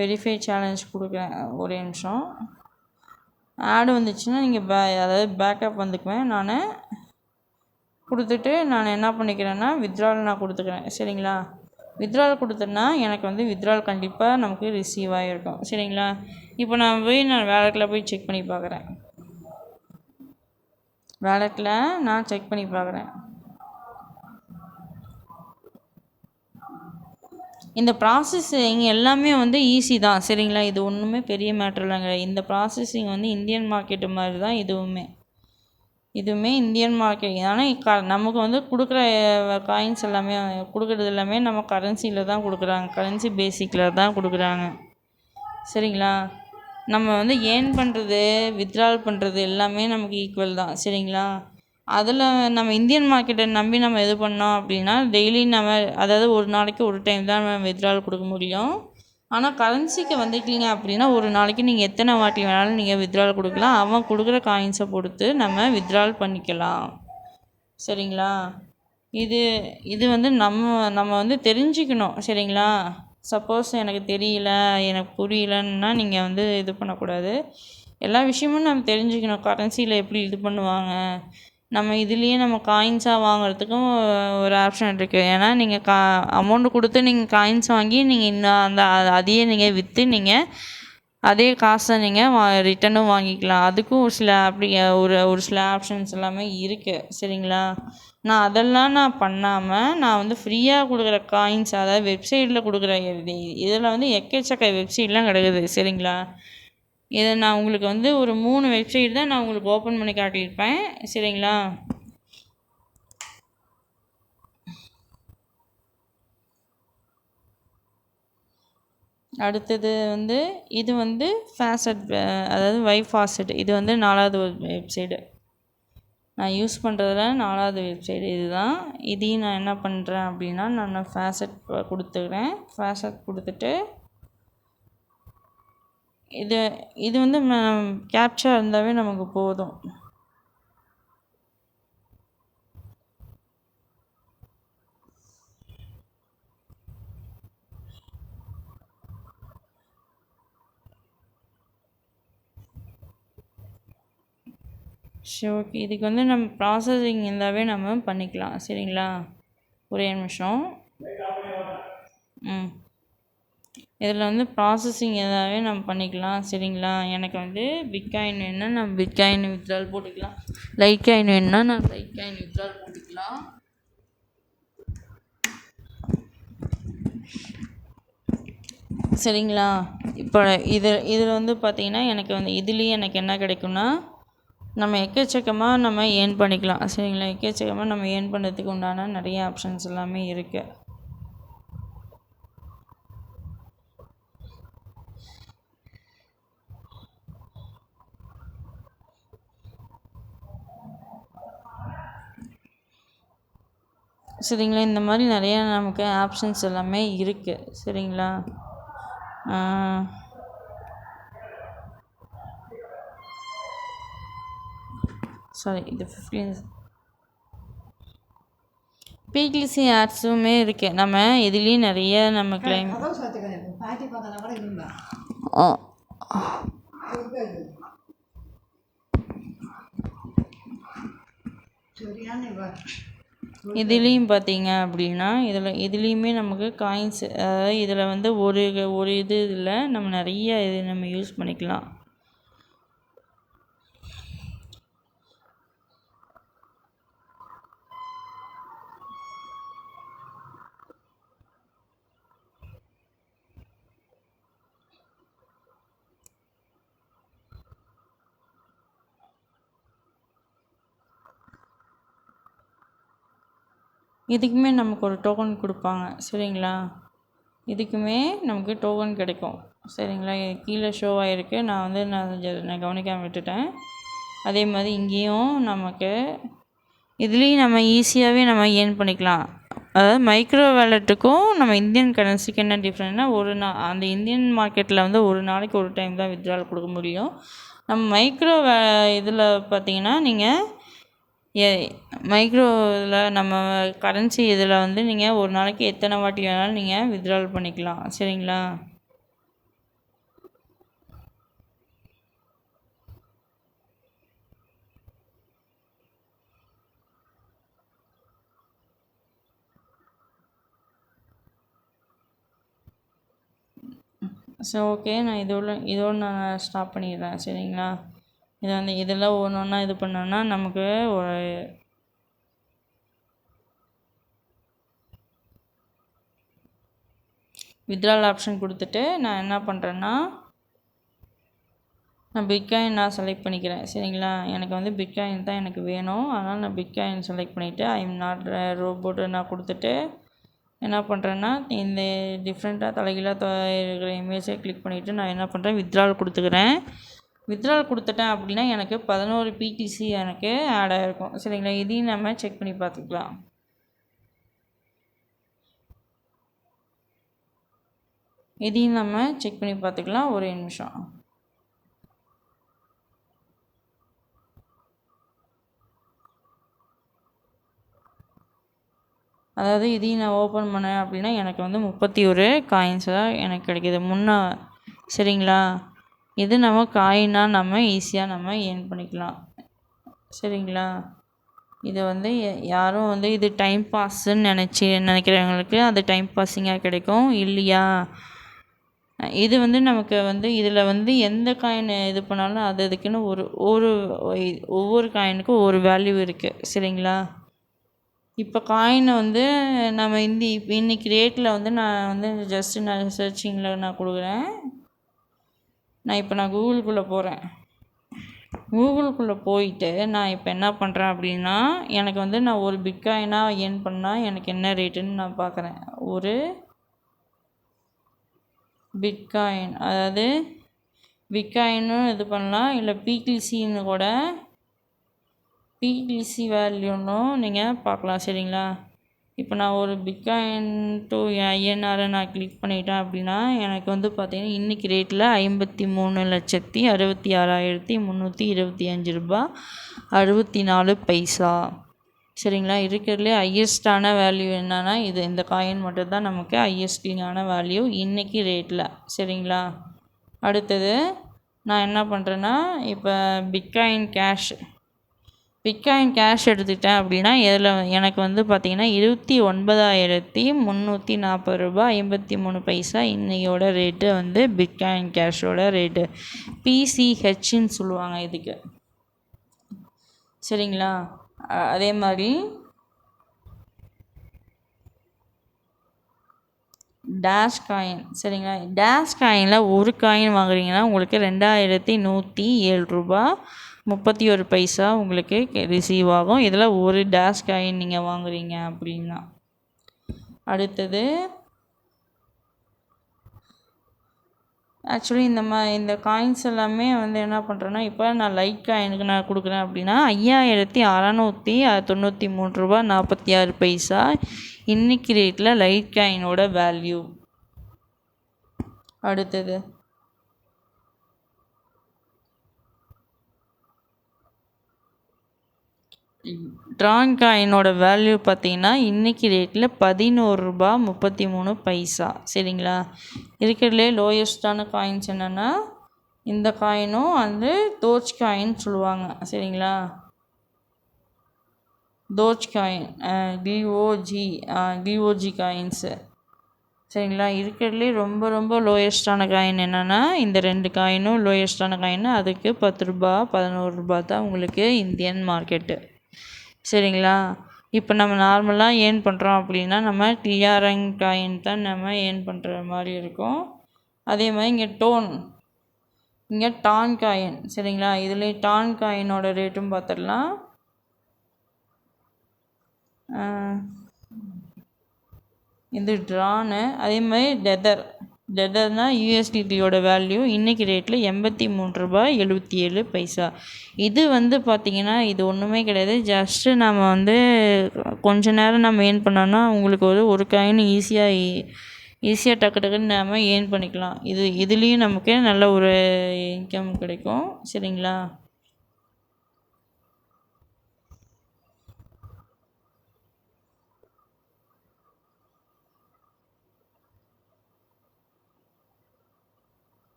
வெரிஃபை சேலஞ்ச் கொடுக்குறேன். ஒரே நிமிஷம். ஆடு வந்துச்சுன்னா நீங்கள் அதாவது பேக்கப் வந்துக்குவேன். நான் கொடுத்துட்டு நான் என்ன பண்ணிக்கிறேன்னா வித்ட்ரால் நான் கொடுத்துக்கிறேன். சரிங்களா? வித்ட்ரால் கொடுத்தேன்னா எனக்கு வந்து வித்ட்ரால் கண்டிப்பாக நமக்கு ரிசீவ் ஆகிருக்கும். சரிங்களா? இப்போ நான் வேலெட்டில் போய் செக் பண்ணி பார்க்குறேன். வேலெட்டில் நான் செக் பண்ணி பார்க்குறேன். இந்த ப்ராசஸிங் எல்லாமே வந்து ஈஸி தான். சரிங்களா? இது ஒன்றுமே பெரிய மேட்ரு இல்லைங்க. இந்த ப்ராசஸிங் வந்து இந்தியன் மார்க்கெட்டு மாதிரி தான் இதுவுமே இந்தியன் மார்க்கெட். ஆனால் நமக்கு வந்து கொடுக்குற காயின்ஸ் எல்லாமே கொடுக்குறது எல்லாமே நம்ம கரன்சியில் தான் கொடுக்குறாங்க. கரன்சி பேசிக்கில் தான் கொடுக்குறாங்க. சரிங்களா? நம்ம வந்து ஏர்ன் பண்ணுறது வித்ட்ரால் பண்ணுறது எல்லாமே நமக்கு ஈக்குவல் தான். சரிங்களா? அதில் நம்ம இந்தியன் மார்க்கெட்டை நம்பி நம்ம இது பண்ணோம் அப்படின்னா டெய்லி நம்ம அதாவது ஒரு நாளைக்கு ஒரு டைம் தான் நம்ம வித்ட்ரால் கொடுக்க முடியும். ஆனால் கரன்சிக்கு வந்துட்டீங்க அப்படின்னா ஒரு நாளைக்கு நீங்கள் எத்தனை வாட்டி வேணாலும் நீங்கள் வித்ட்ரால் கொடுக்கலாம். அவன் கொடுக்குற காயின்ஸை பொறுத்து நம்ம வித்ட்ரால் பண்ணிக்கலாம். சரிங்களா? இது வந்து நம்ம வந்து தெரிஞ்சுக்கணும். சரிங்களா? சப்போஸ் எனக்கு தெரியல, எனக்கு புரியலன்னா நீங்கள் வந்து இது பண்ணக்கூடாது. எல்லா விஷயமும் நம்ம தெரிஞ்சுக்கணும். கரன்சியில் எப்படி இது பண்ணுவாங்க, நம்ம இதுலேயே நம்ம காயின்ஸாக வாங்குறதுக்கும் ஒரு ஆப்ஷன் இருக்குது. ஏன்னா நீங்கள் அமௌண்ட்டு கொடுத்து நீங்கள் காயின்ஸ் வாங்கி நீங்கள் இன்னும் அதையே நீங்கள் விற்று நீங்கள் அதே காசை நீங்கள் ரிட்டனும் வாங்கிக்கலாம். அதுக்கும் ஒரு சில ஆப்ஷன்ஸ் எல்லாமே இருக்குது. சரிங்களா? அதெல்லாம் நான் பண்ணாமல் நான் வந்து ஃப்ரீயாக கொடுக்குற காயின்ஸ், அதாவது வெப்சைட்டில் கொடுக்குற இதில் வந்து எக்கச்சக்க வெப்சைட்லாம் கிடக்குது. சரிங்களா? இதை நான் உங்களுக்கு வந்து ஒரு 3 வெப்சைட் தான் நான் உங்களுக்கு ஓப்பன் பண்ணி காட்டியிருப்பேன். சரிங்களா? அடுத்தது வந்து இது வந்து ஃபாசட், அதாவது வைஃபாசட். இது வந்து 4வது வெப்சைடு. நான் யூஸ் பண்ணுறதுல 4வது வெப்சைடு இது தான். இதையும் நான் என்ன பண்ணுறேன் அப்படின்னா நான் ஃபாசட் கொடுத்துக்கிறேன். ஃபாசட் கொடுத்துட்டு இது வந்து கேப்ச்சா இருந்தாவே நமக்கு போதும். சரி, ஓகே. இதுக்கு வந்து நம்ம ப்ராசஸிங் இருந்தாவே நம்ம பண்ணிக்கலாம். சரிங்களா? ஒரே நிமிஷம். இதில் வந்து ப்ராசஸிங் ஏதாவே நம்ம பண்ணிக்கலாம். சரிங்களா? எனக்கு வந்து பிட்காயின் வேணுன்னா நம்ம பிட்காயின் வித்ட்ரால் போட்டுக்கலாம். லைட் காயின் வேணுன்னா நான் லைட் காயின் வித்ட்ரால் போட்டுக்கலாம். சரிங்களா? இப்போ இதில் வந்து பார்த்திங்கன்னா எனக்கு வந்து இதுலேயே எனக்கு என்ன கிடைக்கும்னா நம்ம எக்கச்சக்கமாக நம்ம ஏர்ன் பண்ணிக்கலாம். சரிங்களா? எக்கச்சக்கமாக நம்ம ஏர்ன் பண்ணுறதுக்கு உண்டான நிறைய ஆப்ஷன்ஸ் எல்லாமே இருக்குது. சரிங்களா? இந்த மாதிரி நிறையா நமக்கு ஆப்ஷன்ஸ் எல்லாமே இருக்குது. சரிங்களா? சாரி, இது 15 பிகிசி ஆட்ஸுமே இருக்குது. நம்ம இதுலேயும் நிறைய நம்ம கிளைம் இதுலேயும் பார்த்தீங்க அப்படின்னா இதுலேயுமே நமக்கு காயின்ஸ், அதாவது இதில் வந்து ஒரு இதில் நம்ம நிறைய இது நம்ம யூஸ் பண்ணிக்கலாம். இதுக்குமே நமக்கு ஒரு டோக்கன் கொடுப்பாங்க. சரிங்களா? இதுக்குமே நமக்கு டோக்கன் கிடைக்கும். சரிங்களா? கீழே ஷோ ஆகிருக்கு. நான் கவனிக்காமல் விட்டுட்டேன். அதே மாதிரி இங்கேயும் நமக்கு இதுலேயும் நம்ம ஈஸியாகவே நம்ம ஏர்ன் பண்ணிக்கலாம். அதாவது மைக்ரோ வேலெட்டுக்கும் நம்ம இந்தியன் கரன்சிக்கு என்ன டிஃப்ரெண்ட்னா அந்த இந்தியன் மார்க்கெட்டில் வந்து ஒரு நாளைக்கு ஒரு டைம் தான் வித்ட்ரால் கொடுக்க முடியும். நம்ம மைக்ரோ இதில் பார்த்தீங்கன்னா நீங்கள் மைக்ரோ இதில் நம்ம கரன்சி இதில் வந்து நீங்கள் ஒரு நாளைக்கு எத்தனை வாட்டி வேணாலும் நீங்கள் வித்ட்ரால் பண்ணிக்கலாம். சரிங்களா? சரி, ஓகே. நான் இதோடு நான் ஸ்டாப் பண்ணிடுறேன். சரிங்களா? இதை வந்து இதெல்லாம் ஒன்று ஒன்றா இது பண்ணோன்னா நமக்கு ஒரு வித்ட்ரால் ஆப்ஷன் கொடுத்துட்டு நான் என்ன பண்ணுறேன்னா நான் பிட்காயின் நான் செலக்ட் பண்ணிக்கிறேன். சரிங்களா? எனக்கு வந்து பிட்காயின் தான் எனக்கு வேணும். அதனால் நான் பிட்காயின் செலக்ட் பண்ணிவிட்டு ஐ எம் நாட் ரோபோட்டு நான் கொடுத்துட்டு என்ன பண்ணுறேன்னா இந்த டிஃப்ரெண்ட்டாக தலைகீழாக இருக்கிற இமேஜை கிளிக் பண்ணிவிட்டு நான் என்ன பண்ணுறேன் வித்ட்ரால் கொடுத்துக்கிறேன். வித்ட்ரால் கொடுத்துட்டேன் அப்படின்னா எனக்கு 11 பிடிசி எனக்கு ஆட் ஆகிருக்கும். சரிங்களா? இதையும் நம்ம செக் பண்ணி பார்த்துக்கலாம். இதையும் நம்ம செக் பண்ணி பார்த்துக்கலாம். ஒரே நிமிஷம். அதாவது இதையும் நான் ஓப்பன் பண்ணேன் அப்படின்னா எனக்கு வந்து 31 காயின்ஸாக எனக்கு கிடைக்கிது சரிங்களா? இது நம்ம காயினாக நம்ம ஈஸியாக நம்ம ஏர்ன் பண்ணிக்கலாம். சரிங்களா? இது வந்து யாரும் வந்து இது டைம் பாஸ்ன்னு நினைக்கிறவங்களுக்கு அது டைம் பாஸிங்காக கிடைக்கும். இல்லையா, இது வந்து நமக்கு வந்து இதில் வந்து எந்த காயின் இது பண்ணாலும் அதுக்குன்னு ஒவ்வொரு காயினுக்கும் ஒரு வேல்யூ இருக்குது. சரிங்களா? இப்போ காயினை வந்து நம்ம இன்றைக்கி ரேட்டில் வந்து நான் வந்து ஜஸ்ட்டு நான் சர்ச்சிங்கில் நான் கொடுக்குறேன். நான் கூகுளுக்குள்ளே போகிறேன். கூகுளுக்குள்ளே போயிட்டு நான் இப்போ என்ன பண்ணுறேன் அப்படின்னா எனக்கு வந்து நான் ஒரு பிட்காயினாக ஏர்ன் பண்ணால் எனக்கு என்ன ரேட்டுன்னு நான் பார்க்குறேன். ஒரு பிட்காயின், அதாவது பிட்காயினும் இது பண்ணலாம், இல்லை பிடிசின்னு கூட பிடிசி வேல்யூன்னும் நீங்கள் பார்க்கலாம். சரிங்களா? இப்போ நான் ஒரு பிட்காயின் டு ஐஎன்ஆரை நான் கிளிக் பண்ணிட்டேன் அப்படின்னா எனக்கு வந்து பார்த்திங்கன்னா இன்றைக்கி ரேட்டில் 53,66,325 ரூபா 64 பைசா. சரிங்களா? இருக்கிறதுலே ஹையஸ்டான வேல்யூ என்னென்னா இந்த காயின் மட்டும்தான் நமக்கு ஹையஸ்டிங்கான வேல்யூ இன்றைக்கி ரேட்டில். சரிங்களா? அடுத்தது நான் என்ன பண்ணுறேன்னா இப்போ பிட்காயின் கேஷ் எடுத்துக்கிட்டேன் அப்படின்னா இதில் எனக்கு வந்து பார்த்திங்கன்னா 29,340 ரூபா 53 பைசா இன்றையோட ரேட்டு வந்து பிட்காயின் கேஷோட ரேட்டு. பிசிஹெச்ன்னு சொல்லுவாங்க இதுக்கு. சரிங்களா? அதே மாதிரி டேஷ் காயின். சரிங்களா? டேஷ் காயினில் ஒரு காயின் வாங்குறீங்கன்னா உங்களுக்கு 2,107 ரூபா 31 பைசா உங்களுக்கு ரிசீவ் ஆகும். இதில் ஒரு டேஷ் காயின் நீங்கள் வாங்குறீங்க அப்படின்னா. அடுத்தது ஆக்சுவலி இந்த காயின்ஸ் எல்லாமே வந்து என்ன பண்ணுறேன்னா இப்போ நான் லைட் காயினுக்கு நான் கொடுக்குறேன் அப்படின்னா 5,693 ரூபா 46 பைசா இன்றைக்கி ரேட்டில் லைட் காயினோட வேல்யூ. அடுத்தது ட்ரான் காயினோட வேல்யூ பார்த்திங்கன்னா இன்றைக்கி ரேட்டில் 11 ரூபா 33 பைசா. சரிங்களா? இருக்கிறதுலே லோயஸ்டான காயின்ஸ் என்னென்னா இந்த காயினும் வந்து தோச் காயின் சொல்லுவாங்க. சரிங்களா? தோச் காயின் டிஓஜி காயின்ஸு. சரிங்களா? இருக்கிறதுலே ரொம்ப ரொம்ப லோயஸ்டான காயின் என்னென்னா இந்த 2 காயினும் லோயஸ்டான காயின். அதுக்கு 10 ரூபா 11 ரூபா தான் உங்களுக்கு இந்தியன் மார்க்கெட்டு. சரிங்களா? இப்போ நம்ம நார்மலாக ஏர்ன் பண்ணுறோம் அப்படின்னா நம்ம டிஆர்என் காயின் தான் நம்ம ஏர்ன் பண்ணுற மாதிரி இருக்கும். அதே மாதிரி இங்கே டான் காயின். சரிங்களா? இதுலேயே டான் காயினோட ரேட்டும் பார்த்துடலாம். இது ட்ரானு. அதே மாதிரி டெதர் டெதர்னா யூஎஸ்டிடியோட வேல்யூ இன்றைக்கி ரேட்டில் ரூ. 83.77. இது வந்து பார்த்திங்கன்னா இது ஒன்றுமே கிடையாது. ஜஸ்ட்டு நம்ம வந்து கொஞ்ச நேரம் நம்ம ஏர்ன் பண்ணோன்னா உங்களுக்கு ஒரு காயின் ஈஸியாக டக்கு டக்குன்னு நம்ம ஏர்ன் பண்ணிக்கலாம். இதுலேயும் நமக்கு நல்ல ஒரு இன்கம் கிடைக்கும். சரிங்களா?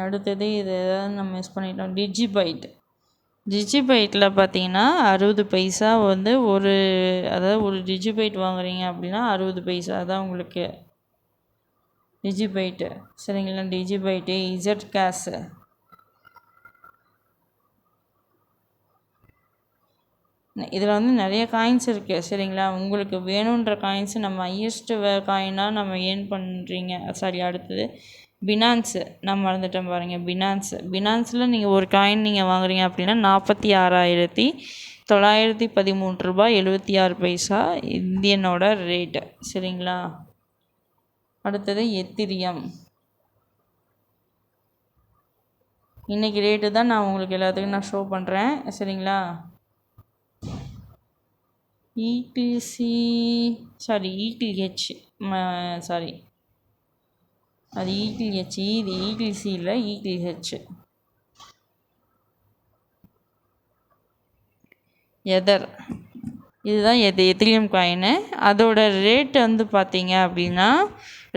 அடுத்தது இது எதாவது நம்ம மிஸ் பண்ணிட்டோம். டிஜிபைட்டில் பார்த்தீங்கன்னா 60 பைசா வந்து அதாவது ஒரு டிஜிபைட் வாங்குறீங்க அப்படின்னா 60 பைசா தான் உங்களுக்கு டிஜிபைட்டு. சரிங்களா? டிஜிபைட்டு, இசட் கேஸு, இதில் வந்து நிறைய காயின்ஸ் இருக்குது. சரிங்களா? உங்களுக்கு வேணுன்ற காயின்ஸு நம்ம ஹையஸ்ட்டு காயினாக நம்ம ஏர்ன் பண்ணுறீங்க. அடுத்தது பினான்ஸு, நான் மறந்துட்டேன் பாருங்கள். பினான்ஸில் நீங்கள் ஒரு காயின் நீங்கள் வாங்குறீங்க அப்படின்னா ரூ. 46,913.76 இந்தியனோட ரேட்டு. சரிங்களா? அடுத்தது எத்திரியம். இன்றைக்கி ரேட்டு தான் நான் உங்களுக்கு எல்லாத்துக்கும் நான் ஷோ பண்ணுறேன். சரிங்களா? ETH அது ETH, இது ETC இல்லை, ETH. இதுதான் எத்திரியம் காயினு. அதோட ரேட்டு வந்து பார்த்தீங்க அப்படின்னா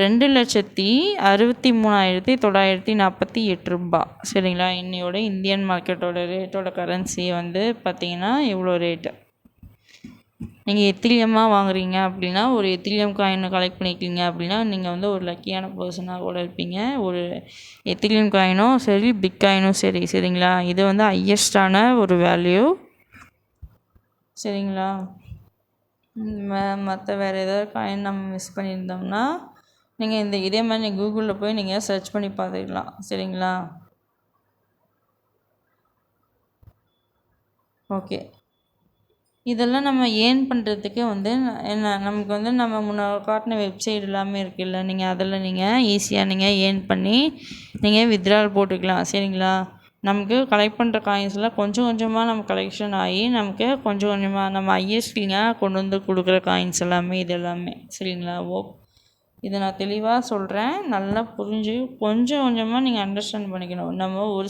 ரூ. 2,63,948. சரிங்களா? இன்னையோட இந்தியன் மார்க்கெட்டோட ரேட்டோட கரன்சி வந்து பார்த்தீங்கன்னா இவ்வளோ ரேட்டு. நீங்கள் எத்திரியமாக வாங்குறீங்க அப்படின்னா ஒரு எத்திரியம் காயின் கலெக்ட் பண்ணிக்கிங்க அப்படின்னா நீங்கள் வந்து ஒரு லக்கியான பர்சனாக கூட இருப்பீங்க. ஒரு எத்திரியம் காயினும் சரி, பிட்காயினும் சரி. சரிங்களா? இது வந்து ஹையஸ்டான ஒரு வேல்யூ. சரிங்களா? மற்ற வேறு ஏதாவது காயின் நம்ம மிஸ் பண்ணியிருந்தோம்னா நீங்கள் இதே மாதிரி நீங்கள் கூகுளில் போய் நீங்கள் சர்ச் பண்ணி பார்த்துக்கலாம். சரிங்களா? ஓகே. இதெல்லாம் நம்ம ஏர்ன் பண்ணுறதுக்கு வந்து நமக்கு வந்து நம்ம முன்ன காட்டின வெப்சைட் எல்லாமே இருக்குல்ல, நீங்கள் அதில் நீங்கள் ஈஸியாக நீங்கள் ஏர்ன் பண்ணி நீங்கள் வித்ட்ரால் போட்டுக்கலாம். சரிங்களா? நமக்கு கலெக்ட் பண்ணுற காயின்ஸ்லாம் கொஞ்சம் கொஞ்சமாக நம்ம கலெக்ஷன் ஆகி நமக்கு கொஞ்சம் கொஞ்சமாக நம்ம ஹையஸ்ட்லிங்காக கொண்டு வந்து கொடுக்குற காயின்ஸ் எல்லாமே இது எல்லாமே. சரிங்களா? இதை நான் தெளிவாக சொல்கிறேன். நல்லா புரிஞ்சு கொஞ்சம் கொஞ்சமாக நீங்கள் அண்டர்ஸ்டாண்ட் பண்ணிக்கணும். நம்ம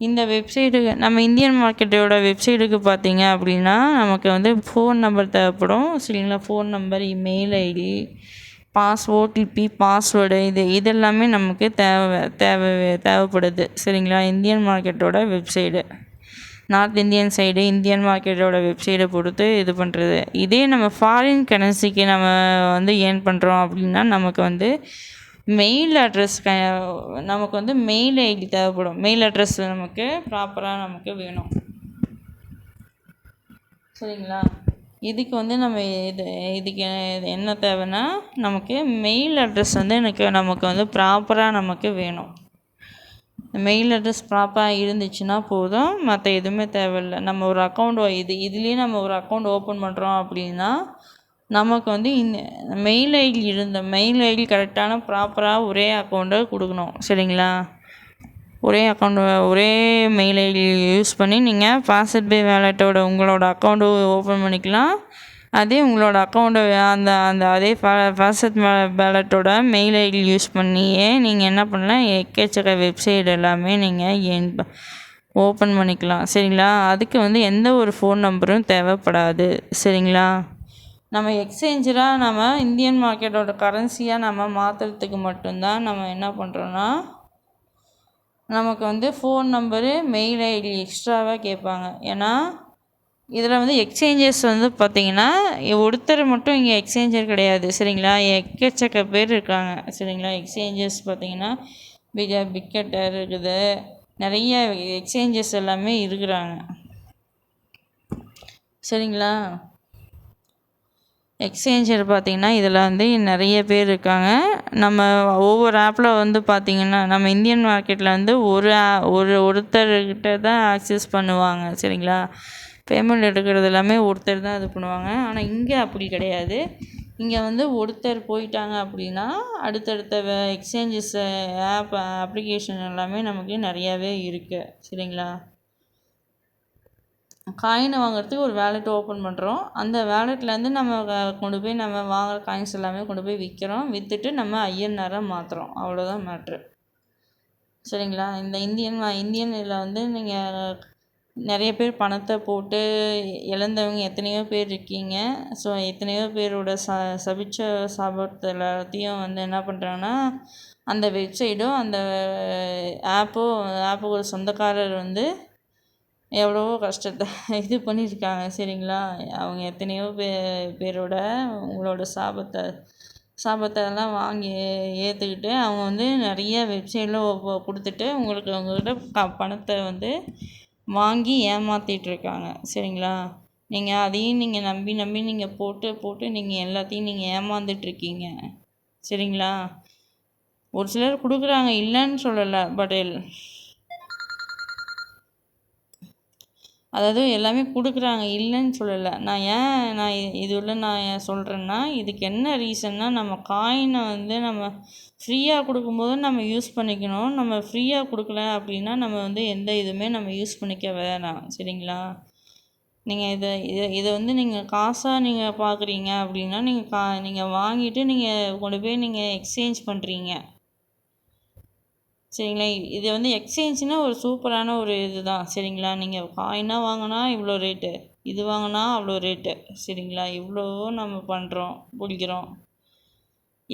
இந்த வெப்சைட்டுக்கு நம்ம இந்தியன் மார்க்கெட்டோட வெப்சைட்டுக்கு பார்த்தீங்க அப்படின்னா நமக்கு வந்து ஃபோன் நம்பர் தேவைப்படும். சரிங்களா? Phone number, email ID, OTP, password இதெல்லாமே நமக்கு தேவைப்படுது. சரிங்களா? இந்தியன் மார்க்கெட்டோட website, north Indian side Indian மார்க்கெட்டோட வெப்சைட்டை பொறுத்து இது பண்ணுறது. இதே நம்ம ஃபாரின் கரன்சிக்கு நம்ம வந்து ஏர்ன் பண்ணுறோம் அப்படின்னா நமக்கு வந்து மெயில் அட்ரஸ் நமக்கு வந்து மெயில் ஐடி தேவைப்படும். மெயில் அட்ரஸ் நமக்கு ப்ராப்பராக நமக்கு வேணும். சரிங்களா? இதுக்கு வந்து நம்ம இதுக்கு என்ன தேவைன்னா நமக்கு மெயில் அட்ரஸ் வந்து நமக்கு வந்து ப்ராப்பராக நமக்கு வேணும். மெயில் அட்ரஸ் ப்ராப்பராக இருந்துச்சுன்னா போதும், மற்ற எதுவுமே தேவையில்லை. நம்ம ஒரு அக்கௌண்ட் இதுலேயே நம்ம ஒரு அக்கௌண்ட் ஓப்பன் பண்ணுறோம் அப்படின்னா நமக்கு வந்து இந்த மெயில் ஐடி கரெக்டான ப்ராப்பராக ஒரே அக்கௌண்ட்டை கொடுக்கணும். சரிங்களா? ஒரே மெயில் ஐடி யூஸ் பண்ணி நீங்கள் ஃபாஸ்ட்பே வேலெட்டோட உங்களோட அக்கௌண்ட்டு ஓப்பன் பண்ணிக்கலாம். அதே உங்களோட அக்கௌண்ட்டை அதே ஃபாஸ்ட் வேலெட்டோட மெயில் ஐடி யூஸ் பண்ணியே நீங்கள் என்ன பண்ணலாம், எக்கச்சக்க வெப்சைட் எல்லாமே நீங்கள் ஓப்பன் பண்ணிக்கலாம். சரிங்களா? அதுக்கு வந்து எந்த ஒரு ஃபோன் நம்பரும் தேவைப்படாது. சரிங்களா? நம்ம எக்ஸ்சேஞ்சராக நம்ம இந்தியன் மார்க்கெட்டோட கரன்சியாக நம்ம மாற்றுறதுக்கு மட்டும்தான் நம்ம என்ன பண்ணுறோன்னா நமக்கு வந்து ஃபோன் நம்பரு, மெயில் ஐடி எக்ஸ்ட்ராவாக கேட்பாங்க. ஏன்னா இதில் வந்து எக்ஸ்சேஞ்சர்ஸ் வந்து பார்த்திங்கன்னா ஒருத்தர் மட்டும் இங்கே எக்ஸ்சேஞ்சர் கிடையாது. சரிங்களா? எக்கச்சக்க பேர் இருக்காங்க. சரிங்களா? எக்ஸ்சேஞ்சர்ஸ் பார்த்திங்கன்னா பிக்கெட்டர் இருக்குது, நிறைய எக்ஸ்சேஞ்சர்ஸ் எல்லாமே இருக்கிறாங்க. சரிங்களா? எக்ஸ்சேஞ்சர் பார்த்திங்கன்னா இதில் வந்து நிறைய பேர் இருக்காங்க. நம்ம ஒவ்வொரு ஆப்பில் வந்து பார்த்திங்கன்னா நம்ம இந்தியன் மார்க்கெட்டில் வந்து ஒருத்தர்கிட்ட தான் ஆக்சஸ் பண்ணுவாங்க. சரிங்களா? பேமெண்ட் எடுக்கிறது எல்லாமே ஒருத்தர் தான் இது பண்ணுவாங்க. ஆனால் இங்கே அப்படி கிடையாது. இங்கே வந்து ஒருத்தர் போயிட்டாங்க அப்படின்னா அடுத்தடுத்த எக்ஸ்சேஞ்சஸ் அப்ளிகேஷன் எல்லாமே நமக்கு நிறையாவே இருக்குது. சரிங்களா? காயினை வாங்குறதுக்கு ஒரு வேலெட் ஓப்பன் பண்ணுறோம். அந்த வேலெட்லேருந்து நம்ம கொண்டு போய் நம்ம வாங்குகிற காயின்ஸ் எல்லாமே கொண்டு போய் விற்கிறோம். விற்றுட்டு நம்ம ஐஎன்ஆராக மாற்றுறோம். அவ்வளோதான் மேட்ரு. சரிங்களா? இந்த இந்தியன் இதில் வந்து நீங்கள் நிறைய பேர் பணத்தை போட்டு இழந்தவங்க எத்தனையோ பேர் இருக்கீங்க. ஸோ எத்தனையோ பேரோட சபிச்ச சாபத்தை எல்லாத்தையும் வந்து என்ன பண்ணுறாங்கன்னா, அந்த வெப்சைட்டும் அந்த ஆப்பு ஒரு சொந்தக்காரர் வந்து எவ்வளவோ கஷ்டத்தை இது பண்ணியிருக்காங்க. சரிங்களா? அவங்க எத்தனையோ பேரோட உங்களோட சாபத்தெல்லாம் வாங்கி ஏற்றுக்கிட்டு அவங்க வந்து நிறைய வெப்சைட்டில் கொடுத்துட்டு உங்கள்கிட்ட பணத்தை வந்து வாங்கி ஏமாற்றிட்டுருக்காங்க. சரிங்களா? நீங்கள் அதையும் நீங்கள் நம்பி நீங்கள் போட்டு நீங்கள் எல்லாத்தையும் நீங்கள் ஏமாந்துட்டுருக்கீங்க. சரிங்களா? ஒரு சிலர் கொடுக்குறாங்க, இல்லைன்னு சொல்லலை. பட் அதாவது எல்லாமே கொடுக்குறாங்க, இல்லைன்னு சொல்லலை. நான் ஏன் சொல்கிறேன்னா, இதுக்கு என்ன ரீசன்னா, நம்ம காயினை வந்து நம்ம ஃப்ரீயாக கொடுக்கும்போது நம்ம யூஸ் பண்ணிக்கணும். நம்ம ஃப்ரீயாக கொடுக்கல அப்படின்னா நம்ம வந்து எந்த இதுவுமே நம்ம யூஸ் பண்ணிக்க வேணாம். சரிங்களா? நீங்கள் இதை வந்து நீங்கள் காசாக நீங்கள் பார்க்குறீங்க அப்படின்னா நீங்கள் வாங்கிட்டு நீங்கள் கொண்டு போய் நீங்கள் எக்ஸ்சேஞ்ச் பண்ணுறீங்க. சரிங்களா? இது வந்து எக்ஸ்சேஞ்சுனா ஒரு சூப்பரான ஒரு இதுதான். சரிங்களா? நீங்கள் காயினாக வாங்கினா இவ்வளோ ரேட்டு, இது வாங்கினா அவ்வளோ ரேட்டு. சரிங்களா? இவ்வளோ நம்ம பண்ணுறோம், பிடிக்கிறோம்.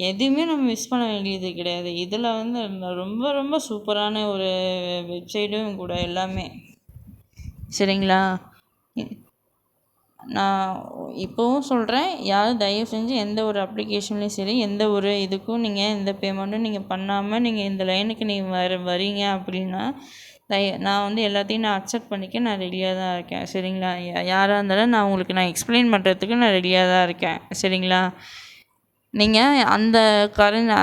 எதுவுமே நம்ம மிஸ் பண்ண வேண்டியது கிடையாது. இதில் வந்து ரொம்ப ரொம்ப சூப்பரான ஒரு வெப்சைட்டும் கூட எல்லாமே. சரிங்களா? நான் இப்போவும் சொல்கிறேன், யாரும் தயவு செஞ்சு எந்த ஒரு அப்ளிகேஷன்லேயும் சரி, எந்த ஒரு இதுக்கும் நீங்கள் எந்த பேமெண்ட்டும் நீங்கள் பண்ணாமல் நீங்கள் இந்த லைனுக்கு நீங்கள் வரீங்க அப்படின்னா, நான் வந்து எல்லாத்தையும் நான் அக்செப்ட் பண்ணிக்க நான் ரெடியாக தான் இருக்கேன். சரிங்களா? யாராக இருந்தாலும் நான் எக்ஸ்பிளைன் பண்ணுறதுக்கு நான் ரெடியாக தான் இருக்கேன். சரிங்களா? நீங்கள்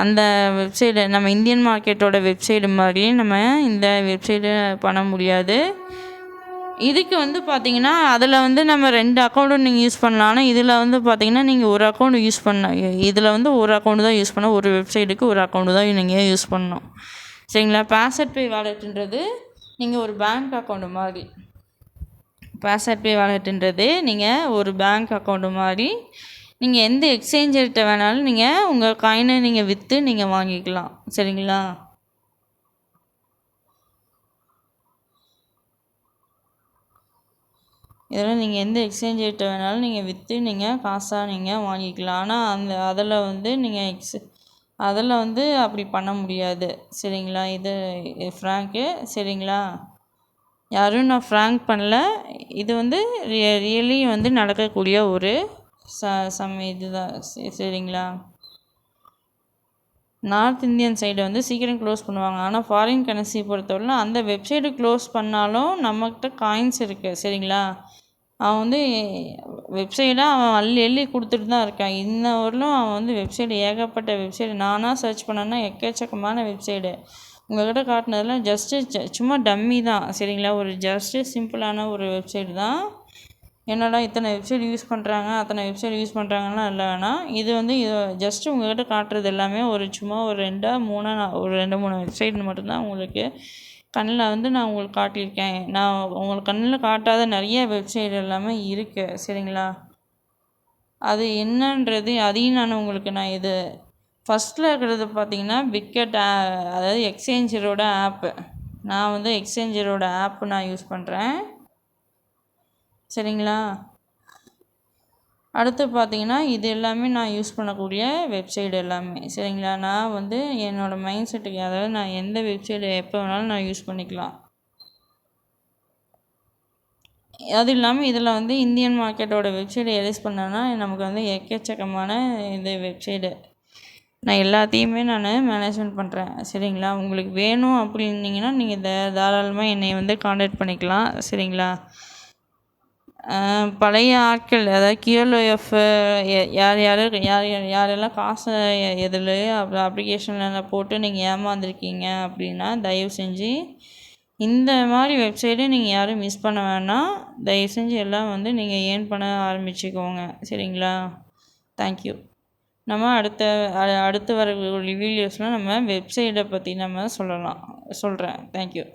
அந்த வெப்சைடு நம்ம இந்தியன் மார்க்கெட்டோட வெப்சைடு மாதிரி நம்ம இந்த வெப்சைடு பண்ண முடியாது. இதுக்கு வந்து பார்த்தீங்கன்னா, அதில் வந்து நம்ம 2 அக்கௌண்ட்டும் நீங்கள் யூஸ் பண்ணலாம். ஆனால் இதில் வந்து பார்த்தீங்கன்னா, நீங்கள் ஒரு அக்கௌண்ட் யூஸ் இதில் வந்து ஒரு அக்கௌண்ட் தான் யூஸ் பண்ணணும். ஒரு வெப்சைட்டுக்கு ஒரு அக்கௌண்ட் தான் நீங்கள் யூஸ் பண்ணணும். சரிங்களா? பாஸ்வேர்ட் பே வாலெட்டுன்றது நீங்கள் ஒரு பேங்க் அக்கௌண்ட் மாதிரி. பாஸ்வேர்ட் பே வாலெட்டுன்றது நீங்கள் ஒரு பேங்க் அக்கௌண்ட் மாதிரி. நீங்கள் எந்த எக்ஸ்சேஞ்சர்கிட்ட வேணாலும் நீங்கள் உங்கள் காயினை நீங்கள் விற்று நீங்கள் வாங்கிக்கலாம். சரிங்களா? இதெல்லாம் நீங்கள் எந்த எக்ஸ்சேஞ்சர்கிட்ட வேணாலும் நீங்கள் விற்று நீங்கள் காசாக நீங்கள் வாங்கிக்கலாம். ஆனால் அதில் வந்து நீங்கள் அதில் வந்து அப்படி பண்ண முடியாது. சரிங்களா? இது ஃப்ராங்க்கு. சரிங்களா? யாரும் நான் ஃப்ராங்க் பண்ணல. இது வந்து ரியலி வந்து நடக்கக்கூடிய ஒரு இதுதான். சரிங்களா? நார்த் இந்தியன் சைடு வந்து சீக்கிரம் க்ளோஸ் பண்ணுவாங்க. ஆனால் ஃபாரின் கரன்சி பொறுத்தவரையிலும் அந்த வெப்சைட்டு க்ளோஸ் பண்ணாலும் நம்மக்கிட்ட காயின்ஸ் இருக்குது. சரிங்களா? அவன் வந்து வெப்சைட்டாக அவன் அள்ளி கொடுத்துட்டு தான் இருக்கான். இன்ன வரலும் அவன் வந்து வெப்சைட் ஏகப்பட்ட வெப்சைட் நானாக சர்ச் பண்ணேன்னா எக்கச்சக்கமான வெப்சைடு. உங்கள்கிட்ட காட்டினதெல்லாம் சும்மா டம்மி தான். சரிங்களா? ஒரு சிம்பிளான ஒரு வெப்சைட் தான். என்னடா இத்தனை வெப்சைட் யூஸ் பண்ணுறாங்க, அத்தனை வெப்சைட் யூஸ் பண்ணுறாங்கன்னா இல்லை வேணாம். இது வந்து ஜஸ்ட்டு உங்கள்கிட்ட காட்டுறது எல்லாமே சும்மா ஒரு 2-3 வெப்சைட் மட்டும்தான் உங்களுக்கு கண்ணில் வந்து நான் உங்களுக்கு காட்டியிருக்கேன். நான் உங்களுக்கு கண்ணில் காட்டாத நிறைய வெப்சைட் எல்லாமே இருக்குது. சரிங்களா? அது என்னன்றது அதையும் நான் இது ஃபஸ்ட்டில் இருக்கிறது பார்த்தீங்கன்னா பிட்கெட், அதாவது எக்ஸ்சேஞ்சரோட ஆப்பு. நான் வந்து எக்ஸ்சேஞ்சரோட ஆப்பு நான் யூஸ் பண்ணுறேன். சரிங்களா? அடுத்து பார்த்தீங்கன்னா இது எல்லாமே நான் யூஸ் பண்ணக்கூடிய வெப்சைட் எல்லாமே. சரிங்களா? நான் வந்து என்னோடய மைண்ட் செட்டுக்கு, அதாவது நான் எந்த வெப்சைட் எப்போ வேணாலும் நான் யூஸ் பண்ணிக்கலாம். அது இல்லாமல் இதில் வந்து இந்தியன் மார்க்கெட்டோட வெப்சைட் எரேஸ் பண்ணேன்னா நமக்கு வந்து எக்கச்சக்கமான இது வெப்சைடு நான் எல்லாத்தையுமே நான் மேனேஜ்மெண்ட் பண்ணுறேன். சரிங்களா? உங்களுக்கு வேணும் அப்படின்னீங்கன்னா நீங்கள் தாராளமாக என்னை வந்து காண்டாக்ட் பண்ணிக்கலாம். சரிங்களா? பழைய ஆட்கள், அதாவது கியூஎல்ஓஎஃப் யாரெல்லாம் காசை எதுலையோ அப்ளிகேஷனில் போட்டு நீங்கள் ஏமாந்துருக்கீங்க அப்படின்னா தயவு செஞ்சு இந்த மாதிரி வெப்சைட்டை நீங்கள் யாரும் மிஸ் பண்ண வேணாம். தயவு செஞ்சு எல்லாம் வந்து நீங்கள் ஏர்ன் பண்ண ஆரம்பிச்சுக்கோங்க. சரிங்களா? தேங்க்யூ. நம்ம அடுத்து வரக்கூடிய வீடியோஸில் நம்ம வெப்சைட்டை பற்றி நம்ம சொல்கிறேன். தேங்க்யூ.